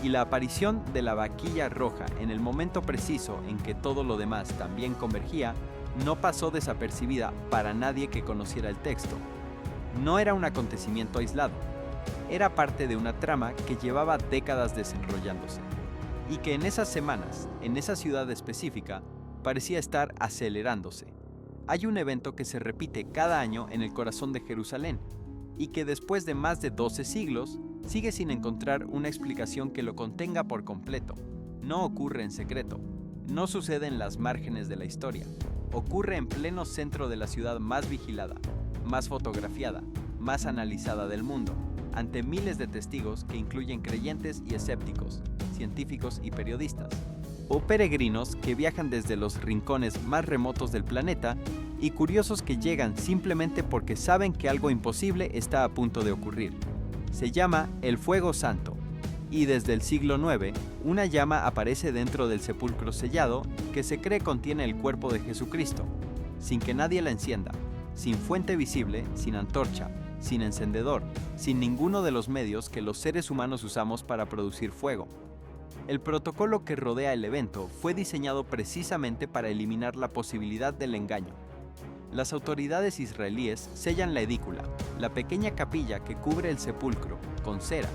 Y la aparición de la vaquilla roja en el momento preciso en que todo lo demás también convergía, no pasó desapercibida para nadie que conociera el texto. No era un acontecimiento aislado. Era parte de una trama que llevaba décadas desenrollándose, y que en esas semanas, en esa ciudad específica, parecía estar acelerándose. Hay un evento que se repite cada año en el corazón de Jerusalén, y que después de más de 12 siglos, sigue sin encontrar una explicación que lo contenga por completo. No ocurre en secreto, no sucede en las márgenes de la historia, ocurre en pleno centro de la ciudad más vigilada, más fotografiada, más analizada del mundo, ante miles de testigos que incluyen creyentes y escépticos, científicos y periodistas. o peregrinos que viajan desde los rincones más remotos del planeta y curiosos que llegan simplemente porque saben que algo imposible está a punto de ocurrir. Se llama el Fuego Santo, y desde el siglo IX, una llama aparece dentro del sepulcro sellado que se cree contiene el cuerpo de Jesucristo, sin que nadie la encienda, sin fuente visible, sin antorcha, sin encendedor, sin ninguno de los medios que los seres humanos usamos para producir fuego. El protocolo que rodea el evento fue diseñado precisamente para eliminar la posibilidad del engaño. Las autoridades israelíes sellan la edícula, la pequeña capilla que cubre el sepulcro, con cera.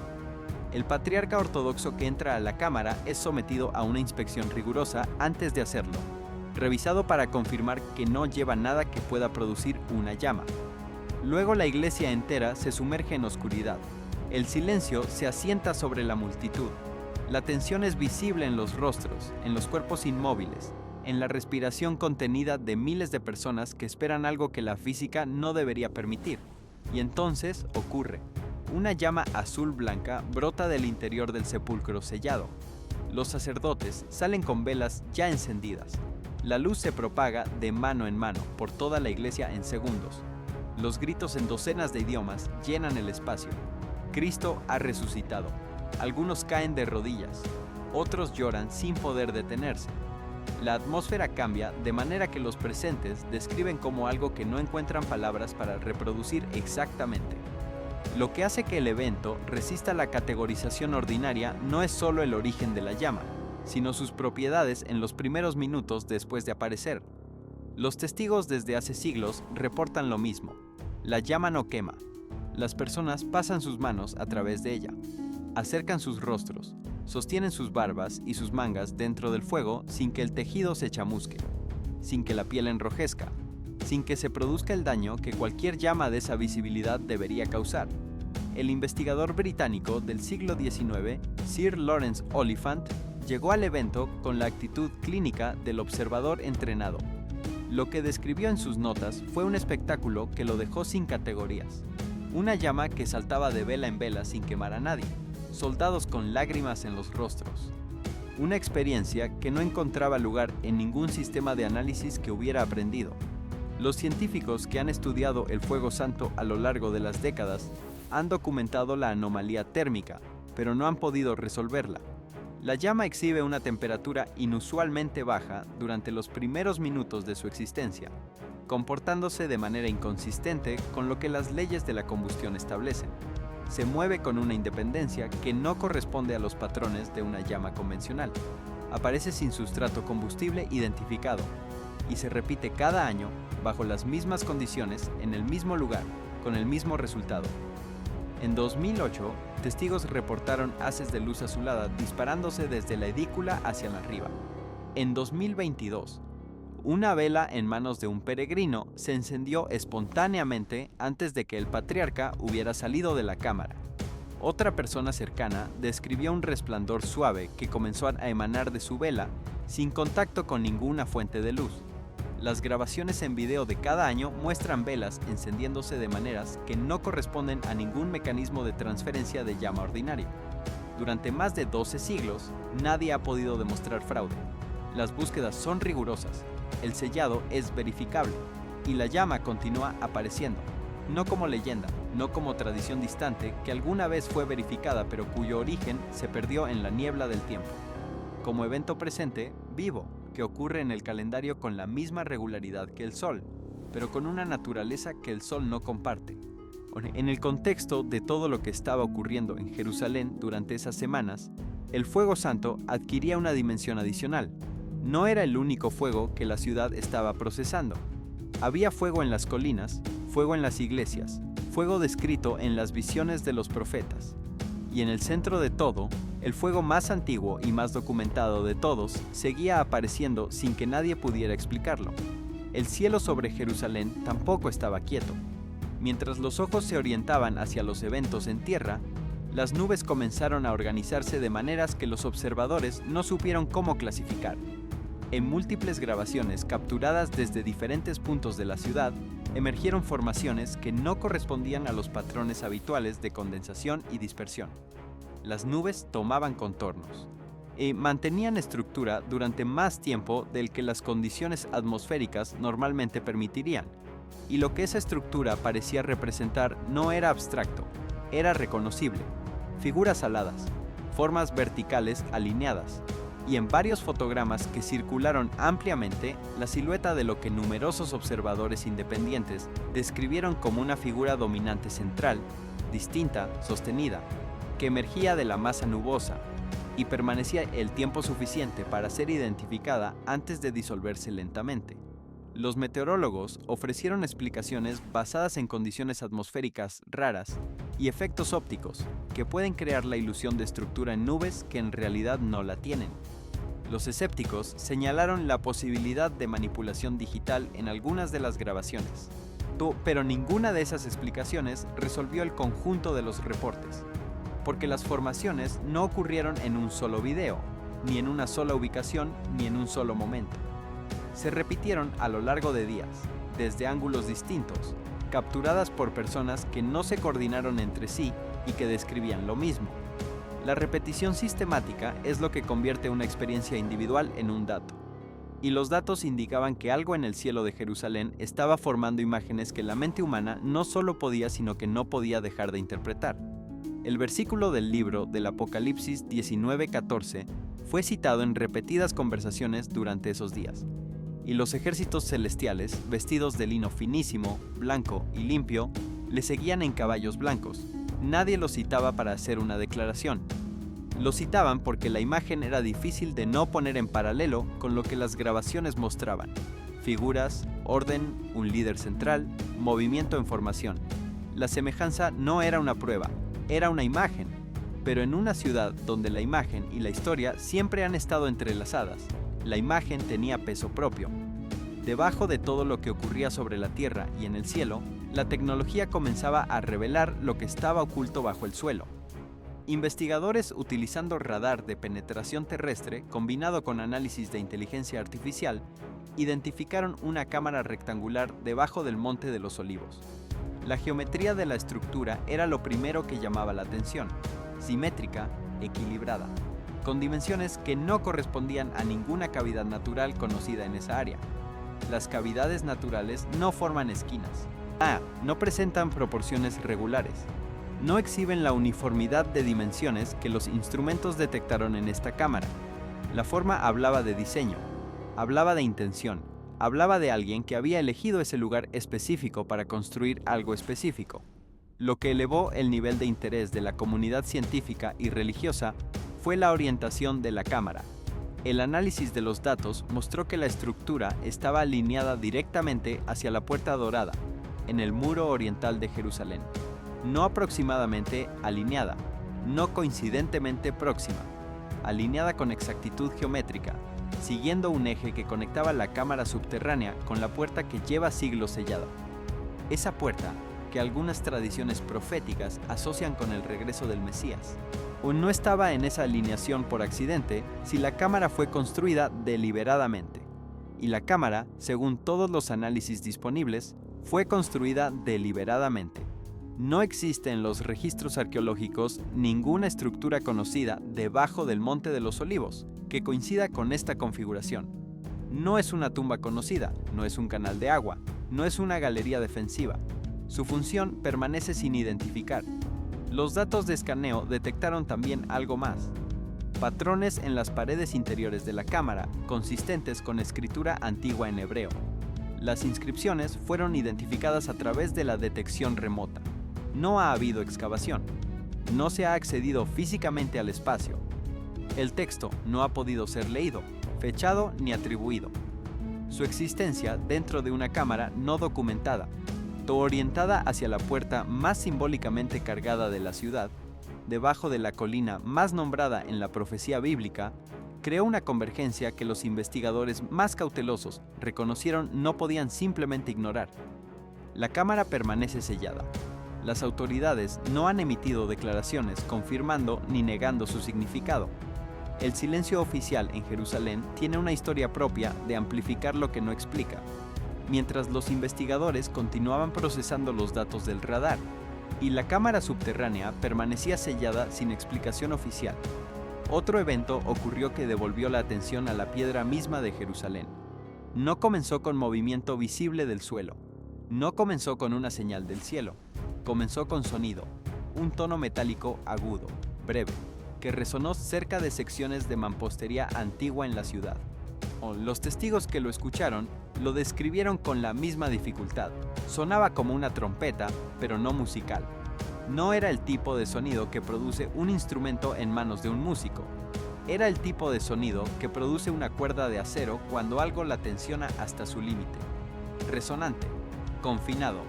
El patriarca ortodoxo que entra a la cámara es sometido a una inspección rigurosa antes de hacerlo, revisado para confirmar que no lleva nada que pueda producir una llama. Luego la iglesia entera se sumerge en oscuridad. El silencio se asienta sobre la multitud. La tensión es visible en los rostros, en los cuerpos inmóviles, en la respiración contenida de miles de personas que esperan algo que la física no debería permitir. Y entonces ocurre. Una llama azul-blanca brota del interior del sepulcro sellado. Los sacerdotes salen con velas ya encendidas. La luz se propaga de mano en mano por toda la iglesia en segundos. Los gritos en docenas de idiomas llenan el espacio. Cristo ha resucitado. Algunos caen de rodillas. Otros lloran sin poder detenerse. La atmósfera cambia de manera que los presentes describen como algo que no encuentran palabras para reproducir exactamente. Lo que hace que el evento resista la categorización ordinaria no es solo el origen de la llama, sino sus propiedades en los primeros minutos después de aparecer. Los testigos desde hace siglos reportan lo mismo. La llama no quema. Las personas pasan sus manos a través de ella. Acercan sus rostros, sostienen sus barbas y sus mangas dentro del fuego sin que el tejido se chamusque, sin que la piel enrojezca, sin que se produzca el daño que cualquier llama de esa visibilidad debería causar. El investigador británico del siglo XIX, Sir Lawrence Oliphant, llegó al evento con la actitud clínica del observador entrenado. Lo que describió en sus notas fue un espectáculo que lo dejó sin categorías. Una llama que saltaba de vela en vela sin quemar a nadie. Soldados con lágrimas en los rostros. Una experiencia que no encontraba lugar en ningún sistema de análisis que hubiera aprendido. Los científicos que han estudiado el fuego santo a lo largo de las décadas han documentado la anomalía térmica, pero no han podido resolverla. La llama exhibe una temperatura inusualmente baja durante los primeros minutos de su existencia, comportándose de manera inconsistente con lo que las leyes de la combustión establecen. Se mueve con una independencia que no corresponde a los patrones de una llama convencional. Aparece sin sustrato combustible identificado y se repite cada año bajo las mismas condiciones en el mismo lugar, con el mismo resultado. En 2008, testigos reportaron haces de luz azulada disparándose desde la edícula hacia arriba. En 2022, una vela en manos de un peregrino se encendió espontáneamente antes de que el patriarca hubiera salido de la cámara. Otra persona cercana describió un resplandor suave que comenzó a emanar de su vela sin contacto con ninguna fuente de luz. Las grabaciones en video de cada año muestran velas encendiéndose de maneras que no corresponden a ningún mecanismo de transferencia de llama ordinaria. Durante más de 12 siglos, nadie ha podido demostrar fraude. Las búsquedas son rigurosas, el sellado es verificable y la llama continúa apareciendo, no como leyenda, no como tradición distante que alguna vez fue verificada pero cuyo origen se perdió en la niebla del tiempo. Como evento presente, vivo, que ocurre en el calendario con la misma regularidad que el Sol, pero con una naturaleza que el Sol no comparte. En el contexto de todo lo que estaba ocurriendo en Jerusalén durante esas semanas, el fuego santo adquiría una dimensión adicional. No era el único fuego que la ciudad estaba procesando. Había fuego en las colinas, fuego en las iglesias, fuego descrito en las visiones de los profetas. Y en el centro de todo, el fuego más antiguo y más documentado de todos seguía apareciendo sin que nadie pudiera explicarlo. El cielo sobre Jerusalén tampoco estaba quieto. Mientras los ojos se orientaban hacia los eventos en tierra, las nubes comenzaron a organizarse de maneras que los observadores no supieron cómo clasificar. En múltiples grabaciones capturadas desde diferentes puntos de la ciudad, emergieron formaciones que no correspondían a los patrones habituales de condensación y dispersión. Las nubes tomaban contornos. y mantenían estructura durante más tiempo del que las condiciones atmosféricas normalmente permitirían. Y lo que esa estructura parecía representar no era abstracto, era reconocible. Figuras aladas, formas verticales alineadas, y en varios fotogramas que circularon ampliamente, la silueta de lo que numerosos observadores independientes describieron como una figura dominante central, distinta, sostenida, que emergía de la masa nubosa y permanecía el tiempo suficiente para ser identificada antes de disolverse lentamente. Los meteorólogos ofrecieron explicaciones basadas en condiciones atmosféricas raras y efectos ópticos que pueden crear la ilusión de estructura en nubes que en realidad no la tienen. Los escépticos señalaron la posibilidad de manipulación digital en algunas de las grabaciones, pero ninguna de esas explicaciones resolvió el conjunto de los reportes, porque las formaciones no ocurrieron en un solo video, ni en una sola ubicación, ni en un solo momento. Se repitieron a lo largo de días, desde ángulos distintos, capturadas por personas que no se coordinaron entre sí y que describían lo mismo. La repetición sistemática es lo que convierte una experiencia individual en un dato. Y los datos indicaban que algo en el cielo de Jerusalén estaba formando imágenes que la mente humana no solo podía, sino que no podía dejar de interpretar. El versículo del libro del Apocalipsis 19:14 fue citado en repetidas conversaciones durante esos días. Y los ejércitos celestiales, vestidos de lino finísimo, blanco y limpio, le seguían en caballos blancos. Nadie lo citaba para hacer una declaración. Lo citaban porque la imagen era difícil de no poner en paralelo con lo que las grabaciones mostraban. Figuras, orden, un líder central, movimiento en formación. La semejanza no era una prueba, era una imagen, pero en una ciudad donde la imagen y la historia siempre han estado entrelazadas, la imagen tenía peso propio. Debajo de todo lo que ocurría sobre la tierra y en el cielo, la tecnología comenzaba a revelar lo que estaba oculto bajo el suelo. Investigadores utilizando radar de penetración terrestre combinado con análisis de inteligencia artificial identificaron una cámara rectangular debajo del Monte de los Olivos. La geometría de la estructura era lo primero que llamaba la atención, simétrica, equilibrada, con dimensiones que no correspondían a ninguna cavidad natural conocida en esa área. Las cavidades naturales no forman esquinas. No presentan proporciones regulares. No exhiben la uniformidad de dimensiones que los instrumentos detectaron en esta cámara. La forma hablaba de diseño, hablaba de intención, hablaba de alguien que había elegido ese lugar específico para construir algo específico. Lo que elevó el nivel de interés de la comunidad científica y religiosa fue la orientación de la cámara. El análisis de los datos mostró que la estructura estaba alineada directamente hacia la Puerta Dorada, en el muro oriental de Jerusalén. No aproximadamente alineada, no coincidentemente próxima, alineada con exactitud geométrica, siguiendo un eje que conectaba la cámara subterránea con la puerta que lleva siglos sellada. Esa puerta, que algunas tradiciones proféticas asocian con el regreso del Mesías, o no estaba en esa alineación por accidente si la cámara fue construida deliberadamente. Y la cámara, según todos los análisis disponibles, fue construida deliberadamente. No existe en los registros arqueológicos ninguna estructura conocida debajo del Monte de los Olivos que coincida con esta configuración. No es una tumba conocida, no es un canal de agua, no es una galería defensiva. Su función permanece sin identificar. Los datos de escaneo detectaron también algo más. Patrones en las paredes interiores de la cámara, consistentes con escritura antigua en hebreo. Las inscripciones fueron identificadas a través de la detección remota. No ha habido excavación. No se ha accedido físicamente al espacio. El texto no ha podido ser leído, fechado ni atribuido. Su existencia dentro de una cámara no documentada, orientada hacia la puerta más simbólicamente cargada de la ciudad, debajo de la colina más nombrada en la profecía bíblica, creó una convergencia que los investigadores más cautelosos reconocieron no podían simplemente ignorar. La cámara permanece sellada. Las autoridades no han emitido declaraciones confirmando ni negando su significado. El silencio oficial en Jerusalén tiene una historia propia de amplificar lo que no explica, mientras los investigadores continuaban procesando los datos del radar, y la cámara subterránea permanecía sellada sin explicación oficial. Otro evento ocurrió que devolvió la atención a la piedra misma de Jerusalén. No comenzó con movimiento visible del suelo. No comenzó con una señal del cielo. Comenzó con sonido, un tono metálico agudo, breve, que resonó cerca de secciones de mampostería antigua en la ciudad. Los testigos que lo escucharon lo describieron con la misma dificultad. Sonaba como una trompeta, pero no musical. No era el tipo de sonido que produce un instrumento en manos de un músico. Era el tipo de sonido que produce una cuerda de acero cuando algo la tensiona hasta su límite. Resonante, confinado,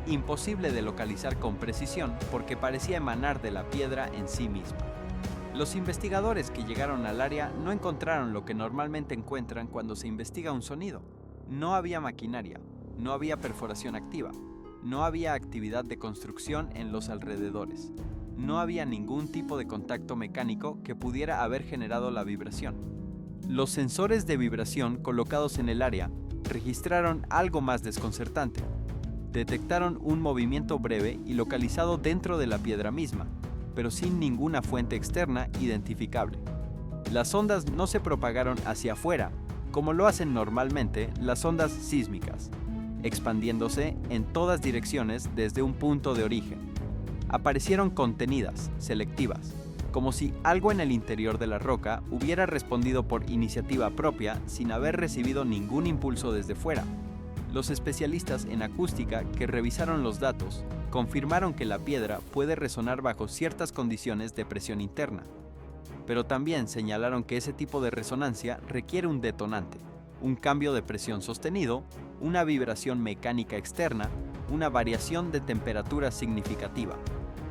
imposible de localizar con precisión porque parecía emanar de la piedra en sí misma. Los investigadores que llegaron al área no encontraron lo que normalmente encuentran cuando se investiga un sonido. No había maquinaria, no había perforación activa, no había actividad de construcción en los alrededores, no había ningún tipo de contacto mecánico que pudiera haber generado la vibración. Los sensores de vibración colocados en el área registraron algo más desconcertante. Detectaron un movimiento breve y localizado dentro de la piedra misma, pero sin ninguna fuente externa identificable. Las ondas no se propagaron hacia afuera, como lo hacen normalmente las ondas sísmicas, expandiéndose en todas direcciones desde un punto de origen. Aparecieron contenidas, selectivas, como si algo en el interior de la roca hubiera respondido por iniciativa propia sin haber recibido ningún impulso desde fuera. Los especialistas en acústica que revisaron los datos confirmaron que la piedra puede resonar bajo ciertas condiciones de presión interna, pero también señalaron que ese tipo de resonancia requiere un detonante, un cambio de presión sostenido, una vibración mecánica externa, una variación de temperatura significativa,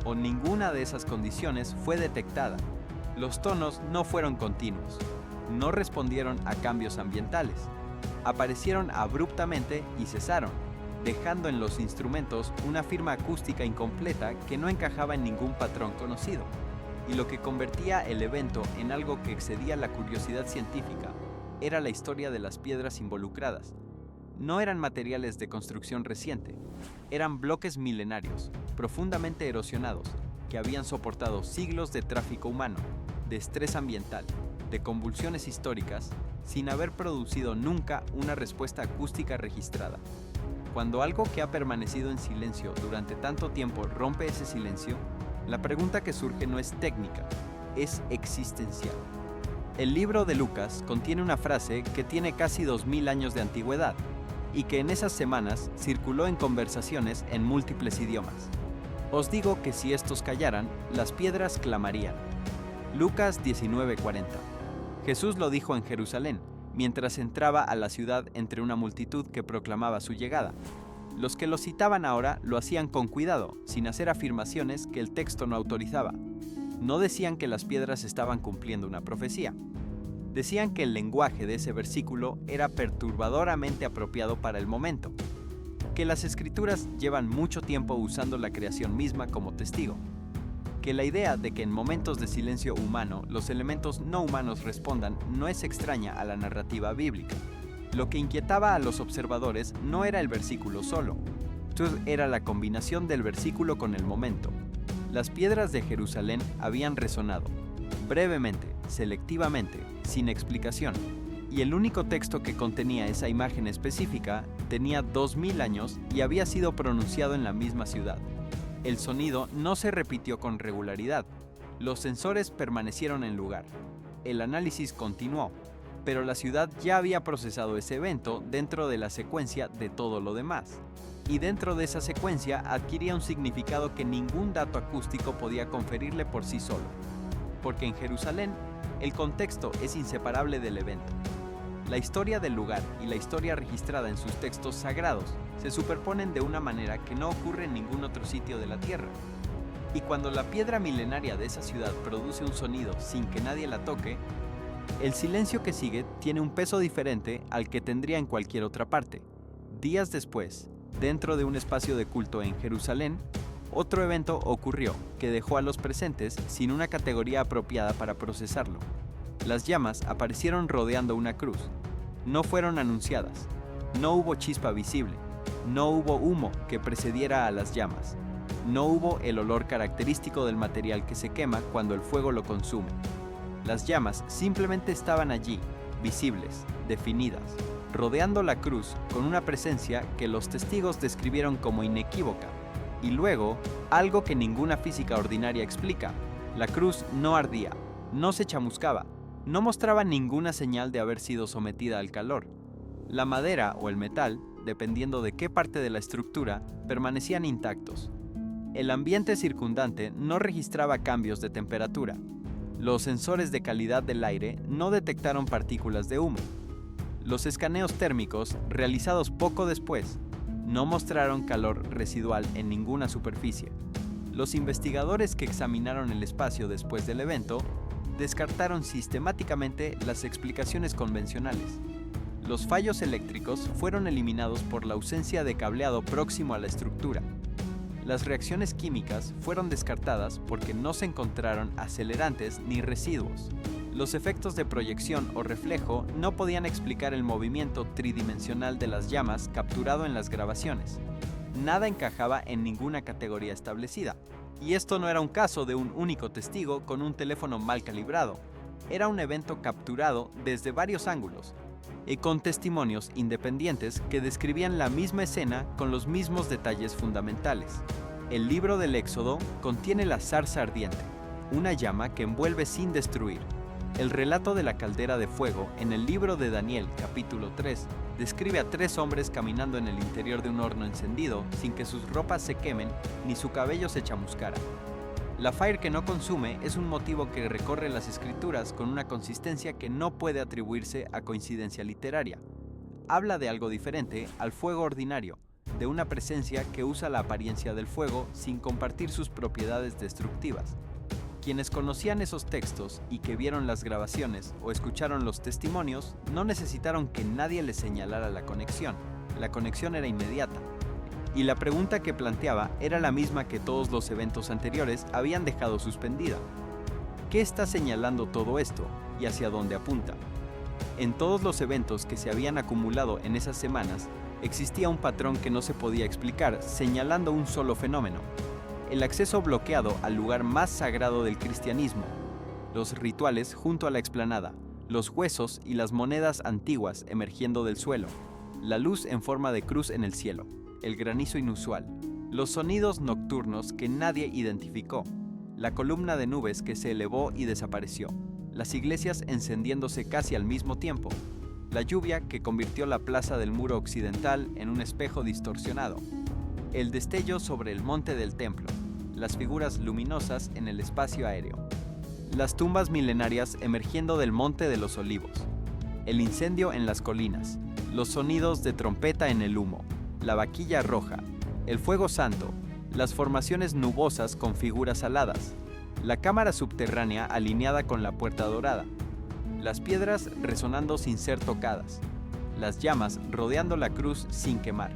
o ninguna de esas condiciones fue detectada. Los tonos no fueron continuos, no respondieron a cambios ambientales, aparecieron abruptamente y cesaron, dejando en los instrumentos una firma acústica incompleta que no encajaba en ningún patrón conocido, y lo que convertía el evento en algo que excedía la curiosidad científica era la historia de las piedras involucradas. No eran materiales de construcción reciente, eran bloques milenarios, profundamente erosionados, que habían soportado siglos de tráfico humano, de estrés ambiental, de convulsiones históricas, sin haber producido nunca una respuesta acústica registrada. Cuando algo que ha permanecido en silencio durante tanto tiempo rompe ese silencio, la pregunta que surge no es técnica, es existencial. El libro de Lucas contiene una frase que tiene casi 2000 años de antigüedad y que en esas semanas circuló en conversaciones en múltiples idiomas. Os digo que si estos callaran, las piedras clamarían. Lucas 19:40. Jesús lo dijo en Jerusalén, mientras entraba a la ciudad entre una multitud que proclamaba su llegada. Los que lo citaban ahora lo hacían con cuidado, sin hacer afirmaciones que el texto no autorizaba. No decían que las piedras estaban cumpliendo una profecía. Decían que el lenguaje de ese versículo era perturbadoramente apropiado para el momento, que las escrituras llevan mucho tiempo usando la creación misma como testigo, que la idea de que en momentos de silencio humano los elementos no humanos respondan no es extraña a la narrativa bíblica. Lo que inquietaba a los observadores no era el versículo solo, era la combinación del versículo con el momento. Las piedras de Jerusalén habían resonado, brevemente, selectivamente, sin explicación, y el único texto que contenía esa imagen específica tenía 2000 años y había sido pronunciado en la misma ciudad. El sonido no se repitió con regularidad, los sensores permanecieron en lugar, el análisis continuó, pero la ciudad ya había procesado ese evento dentro de la secuencia de todo lo demás, y dentro de esa secuencia adquiría un significado que ningún dato acústico podía conferirle por sí solo, porque en Jerusalén el contexto es inseparable del evento. La historia del lugar y la historia registrada en sus textos sagrados se superponen de una manera que no ocurre en ningún otro sitio de la tierra. Y cuando la piedra milenaria de esa ciudad produce un sonido sin que nadie la toque, el silencio que sigue tiene un peso diferente al que tendría en cualquier otra parte. Días después, dentro de un espacio de culto en Jerusalén, otro evento ocurrió que dejó a los presentes sin una categoría apropiada para procesarlo. Las llamas aparecieron rodeando una cruz. No fueron anunciadas. No hubo chispa visible. No hubo humo que precediera a las llamas. No hubo el olor característico del material que se quema cuando el fuego lo consume. Las llamas simplemente estaban allí, visibles, definidas, rodeando la cruz con una presencia que los testigos describieron como inequívoca. Y luego, algo que ninguna física ordinaria explica: la cruz no ardía, no se chamuscaba, no mostraba ninguna señal de haber sido sometida al calor. La madera o el metal, dependiendo de qué parte de la estructura, permanecían intactos. El ambiente circundante no registraba cambios de temperatura. Los sensores de calidad del aire no detectaron partículas de humo. Los escaneos térmicos, realizados poco después, no mostraron calor residual en ninguna superficie. Los investigadores que examinaron el espacio después del evento descartaron sistemáticamente las explicaciones convencionales. Los fallos eléctricos fueron eliminados por la ausencia de cableado próximo a la estructura. Las reacciones químicas fueron descartadas porque no se encontraron acelerantes ni residuos. Los efectos de proyección o reflejo no podían explicar el movimiento tridimensional de las llamas capturado en las grabaciones. Nada encajaba en ninguna categoría establecida. Y esto no era un caso de un único testigo con un teléfono mal calibrado. Era un evento capturado desde varios ángulos y con testimonios independientes que describían la misma escena con los mismos detalles fundamentales. El libro del Éxodo contiene la zarza ardiente, una llama que envuelve sin destruir. El relato de la caldera de fuego en el libro de Daniel, capítulo 3, describe a 3 hombres caminando en el interior de un horno encendido sin que sus ropas se quemen ni su cabello se chamuscara. La fire que no consume es un motivo que recorre las escrituras con una consistencia que no puede atribuirse a coincidencia literaria. Habla de algo diferente al fuego ordinario, de una presencia que usa la apariencia del fuego sin compartir sus propiedades destructivas. Quienes conocían esos textos y que vieron las grabaciones o escucharon los testimonios no necesitaron que nadie les señalara la conexión. La conexión era inmediata. Y la pregunta que planteaba era la misma que todos los eventos anteriores habían dejado suspendida. ¿Qué está señalando todo esto y hacia dónde apunta? En todos los eventos que se habían acumulado en esas semanas, existía un patrón que no se podía explicar, señalando un solo fenómeno: el acceso bloqueado al lugar más sagrado del cristianismo, los rituales junto a la explanada, los huesos y las monedas antiguas emergiendo del suelo, la luz en forma de cruz en el cielo, el granizo inusual, los sonidos nocturnos que nadie identificó, la columna de nubes que se elevó y desapareció, las iglesias encendiéndose casi al mismo tiempo, la lluvia que convirtió la plaza del muro occidental en un espejo distorsionado, el destello sobre el monte del templo, las figuras luminosas en el espacio aéreo, las tumbas milenarias emergiendo del monte de los olivos, el incendio en las colinas, los sonidos de trompeta en el humo, la vaquilla roja, el fuego santo, las formaciones nubosas con figuras aladas, la cámara subterránea alineada con la puerta dorada, las piedras resonando sin ser tocadas, las llamas rodeando la cruz sin quemar.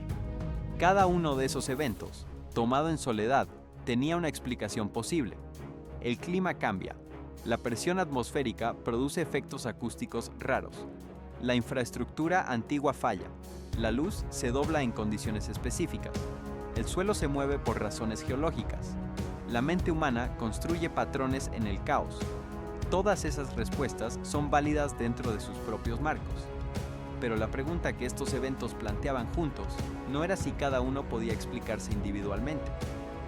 Cada uno de esos eventos, tomado en soledad, tenía una explicación posible. El clima cambia, la presión atmosférica produce efectos acústicos raros, la infraestructura antigua falla, la luz se dobla en condiciones específicas, el suelo se mueve por razones geológicas, la mente humana construye patrones en el caos. Todas esas respuestas son válidas dentro de sus propios marcos. Pero la pregunta que estos eventos planteaban juntos no era si cada uno podía explicarse individualmente,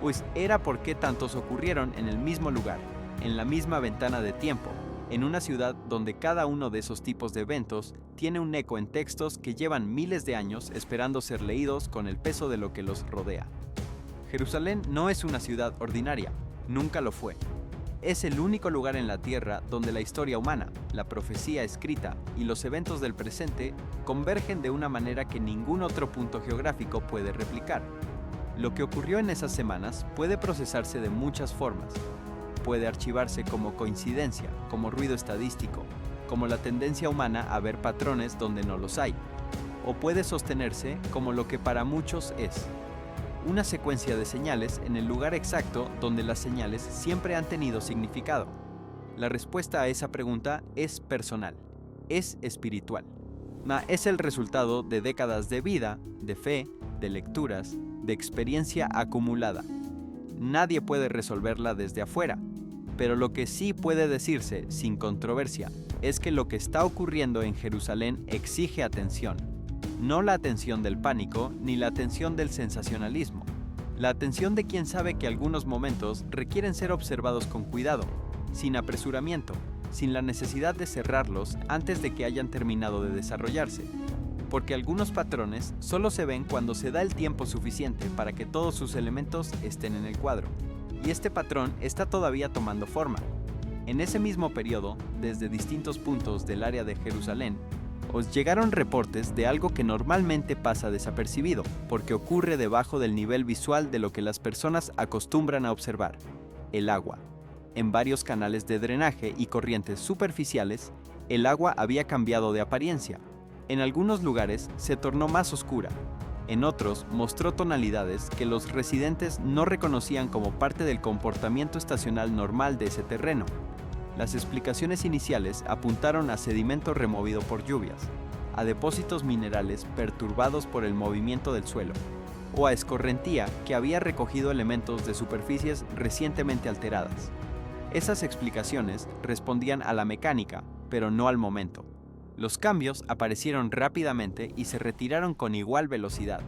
pues era por qué tantos ocurrieron en el mismo lugar, en la misma ventana de tiempo, en una ciudad donde cada uno de esos tipos de eventos tiene un eco en textos que llevan miles de años esperando ser leídos con el peso de lo que los rodea. Jerusalén no es una ciudad ordinaria, nunca lo fue. Es el único lugar en la tierra donde la historia humana, la profecía escrita y los eventos del presente convergen de una manera que ningún otro punto geográfico puede replicar. Lo que ocurrió en esas semanas puede procesarse de muchas formas. Puede archivarse como coincidencia, como ruido estadístico, como la tendencia humana a ver patrones donde no los hay, o puede sostenerse como lo que para muchos es una secuencia de señales en el lugar exacto donde las señales siempre han tenido significado. La respuesta a esa pregunta es personal, es espiritual. Es el resultado de décadas de vida, de fe, de lecturas, de experiencia acumulada. Nadie puede resolverla desde afuera. Pero lo que sí puede decirse sin controversia es que lo que está ocurriendo en Jerusalén exige atención. No la atención del pánico ni la atención del sensacionalismo. La atención de quien sabe que algunos momentos requieren ser observados con cuidado, sin apresuramiento, sin la necesidad de cerrarlos antes de que hayan terminado de desarrollarse. Porque algunos patrones solo se ven cuando se da el tiempo suficiente para que todos sus elementos estén en el cuadro. Y este patrón está todavía tomando forma. En ese mismo periodo, desde distintos puntos del área de Jerusalén, os llegaron reportes de algo que normalmente pasa desapercibido, porque ocurre debajo del nivel visual de lo que las personas acostumbran a observar: el agua. En varios canales de drenaje y corrientes superficiales, el agua había cambiado de apariencia. En algunos lugares se tornó más oscura. En otros mostró tonalidades que los residentes no reconocían como parte del comportamiento estacional normal de ese terreno. Las explicaciones iniciales apuntaron a sedimento removido por lluvias, a depósitos minerales perturbados por el movimiento del suelo, o a escorrentía que había recogido elementos de superficies recientemente alteradas. Esas explicaciones respondían a la mecánica, pero no al momento. Los cambios aparecieron rápidamente y se retiraron con igual velocidad,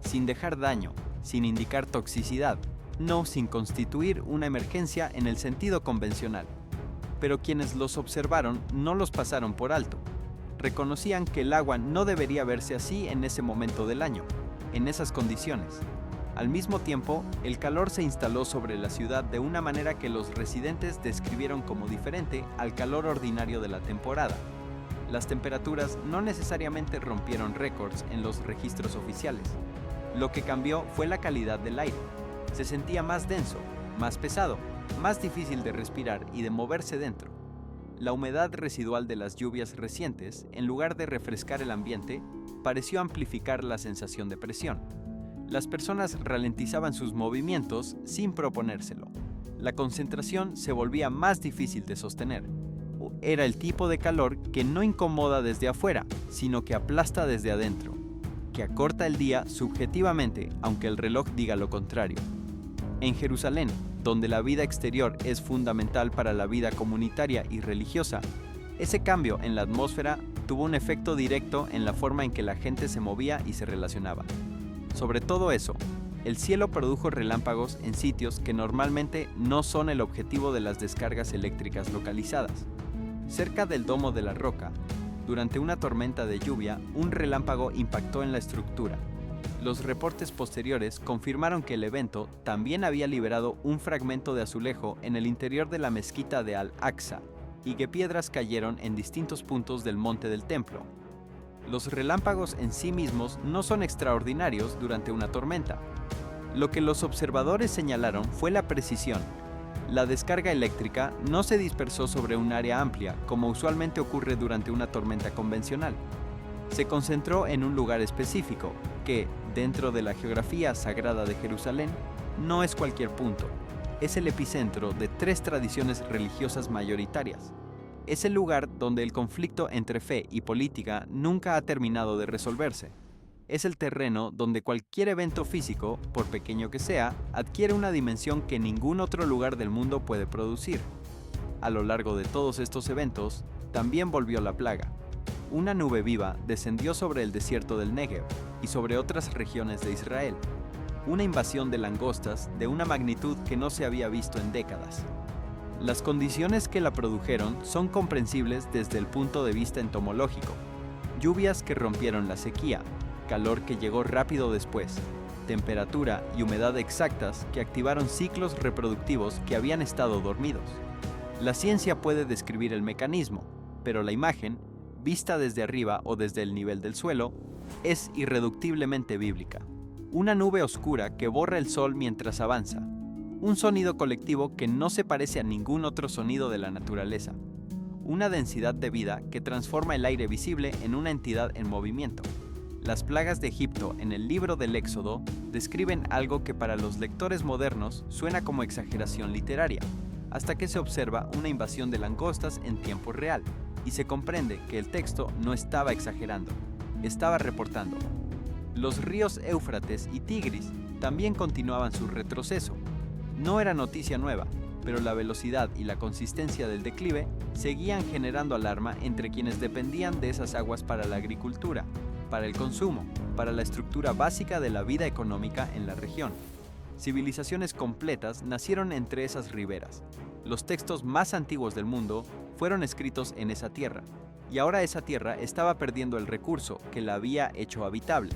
sin dejar daño, sin indicar toxicidad, no sin constituir una emergencia en el sentido convencional. Pero quienes los observaron no los pasaron por alto. Reconocían que el agua no debería verse así en ese momento del año, en esas condiciones. Al mismo tiempo, el calor se instaló sobre la ciudad de una manera que los residentes describieron como diferente al calor ordinario de la temporada. Las temperaturas no necesariamente rompieron récords en los registros oficiales. Lo que cambió fue la calidad del aire. Se sentía más denso, más pesado, más difícil de respirar y de moverse dentro. La humedad residual de las lluvias recientes, en lugar de refrescar el ambiente, pareció amplificar la sensación de presión. Las personas ralentizaban sus movimientos sin proponérselo. La concentración se volvía más difícil de sostener. Era el tipo de calor que no incomoda desde afuera, sino que aplasta desde adentro, que acorta el día subjetivamente, aunque el reloj diga lo contrario. En Jerusalén, donde la vida exterior es fundamental para la vida comunitaria y religiosa, ese cambio en la atmósfera tuvo un efecto directo en la forma en que la gente se movía y se relacionaba. Sobre todo eso, el cielo produjo relámpagos en sitios que normalmente no son el objetivo de las descargas eléctricas localizadas. Cerca del Domo de la Roca, durante una tormenta de lluvia, un relámpago impactó en la estructura. Los reportes posteriores confirmaron que el evento también había liberado un fragmento de azulejo en el interior de la mezquita de Al-Aqsa y que piedras cayeron en distintos puntos del monte del templo. Los relámpagos en sí mismos no son extraordinarios durante una tormenta. Lo que los observadores señalaron fue la precisión. La descarga eléctrica no se dispersó sobre un área amplia, como usualmente ocurre durante una tormenta convencional. Se concentró en un lugar específico, que, dentro de la geografía sagrada de Jerusalén, no es cualquier punto. Es el epicentro de 3 tradiciones religiosas mayoritarias. Es el lugar donde el conflicto entre fe y política nunca ha terminado de resolverse. Es el terreno donde cualquier evento físico, por pequeño que sea, adquiere una dimensión que ningún otro lugar del mundo puede producir. A lo largo de todos estos eventos, también volvió la plaga. Una nube viva descendió sobre el desierto del Negev y sobre otras regiones de Israel. Una invasión de langostas de una magnitud que no se había visto en décadas. Las condiciones que la produjeron son comprensibles desde el punto de vista entomológico. Lluvias que rompieron la sequía, calor que llegó rápido después, temperatura y humedad exactas que activaron ciclos reproductivos que habían estado dormidos. La ciencia puede describir el mecanismo, pero la imagen, vista desde arriba o desde el nivel del suelo, es irreductiblemente bíblica. Una nube oscura que borra el sol mientras avanza. Un sonido colectivo que no se parece a ningún otro sonido de la naturaleza. Una densidad de vida que transforma el aire visible en una entidad en movimiento. Las plagas de Egipto en el libro del Éxodo describen algo que para los lectores modernos suena como exageración literaria, hasta que se observa una invasión de langostas en tiempo real, y se comprende que el texto no estaba exagerando, estaba reportando. Los ríos Éufrates y Tigris también continuaban su retroceso. No era noticia nueva, pero la velocidad y la consistencia del declive seguían generando alarma entre quienes dependían de esas aguas para la agricultura, para el consumo, para la estructura básica de la vida económica en la región. Civilizaciones completas nacieron entre esas riberas. Los textos más antiguos del mundo fueron escritos en esa tierra, y ahora esa tierra estaba perdiendo el recurso que la había hecho habitable.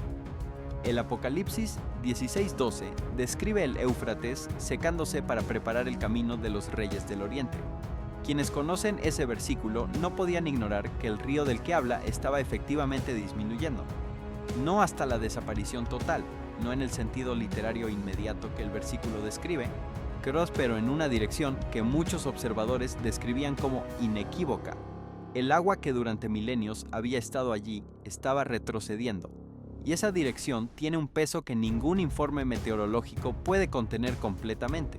El Apocalipsis 16:12 describe el Éufrates secándose para preparar el camino de los reyes del oriente. Quienes conocen ese versículo no podían ignorar que el río del que habla estaba efectivamente disminuyendo. No hasta la desaparición total, no en el sentido literario inmediato que el versículo describe, pero en una dirección que muchos observadores describían como inequívoca. El agua que durante milenios había estado allí estaba retrocediendo, y esa dirección tiene un peso que ningún informe meteorológico puede contener completamente.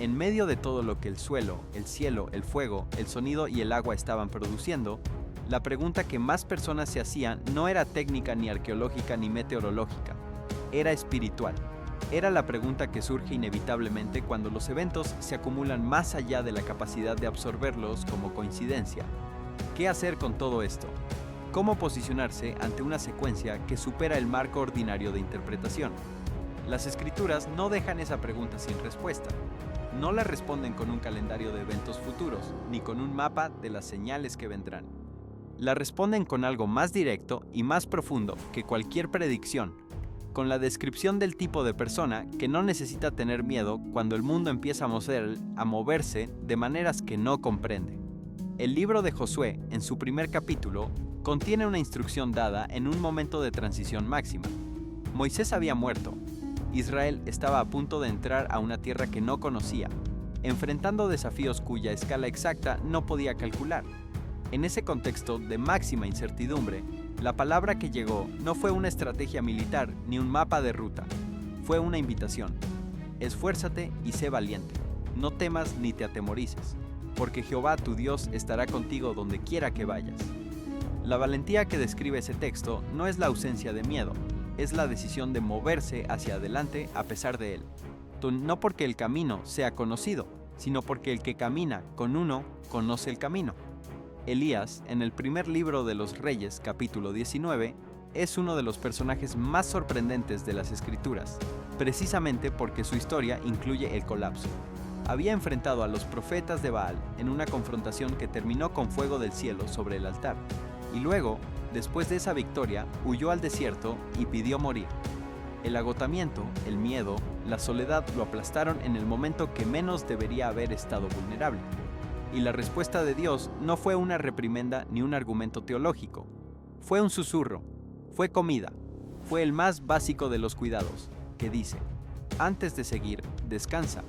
En medio de todo lo que el suelo, el cielo, el fuego, el sonido y el agua estaban produciendo, la pregunta que más personas se hacían no era técnica ni arqueológica ni meteorológica, era espiritual. Era la pregunta que surge inevitablemente cuando los eventos se acumulan más allá de la capacidad de absorberlos como coincidencia. ¿Qué hacer con todo esto? ¿Cómo posicionarse ante una secuencia que supera el marco ordinario de interpretación? Las escrituras no dejan esa pregunta sin respuesta. No la responden con un calendario de eventos futuros, ni con un mapa de las señales que vendrán. La responden con algo más directo y más profundo que cualquier predicción, con la descripción del tipo de persona que no necesita tener miedo cuando el mundo empieza a moverse de maneras que no comprende. El libro de Josué, en su primer capítulo, contiene una instrucción dada en un momento de transición máxima. Moisés había muerto. Israel estaba a punto de entrar a una tierra que no conocía, enfrentando desafíos cuya escala exacta no podía calcular. En ese contexto de máxima incertidumbre, la palabra que llegó no fue una estrategia militar ni un mapa de ruta, fue una invitación. Esfuérzate y sé valiente, no temas ni te atemorices, porque Jehová tu Dios estará contigo donde quiera que vayas. La valentía que describe ese texto no es la ausencia de miedo, es la decisión de moverse hacia adelante a pesar de él. No porque el camino sea conocido, sino porque el que camina con uno conoce el camino. Elías, en el primer libro de los Reyes, capítulo 19, es uno de los personajes más sorprendentes de las Escrituras, precisamente porque su historia incluye el colapso. Había enfrentado a los profetas de Baal en una confrontación que terminó con fuego del cielo sobre el altar, y luego, después de esa victoria, huyó al desierto y pidió morir. El agotamiento, el miedo, la soledad lo aplastaron en el momento que menos debería haber estado vulnerable. Y la respuesta de Dios no fue una reprimenda ni un argumento teológico. Fue un susurro, fue comida, fue el más básico de los cuidados, que dice: antes de seguir, descansa.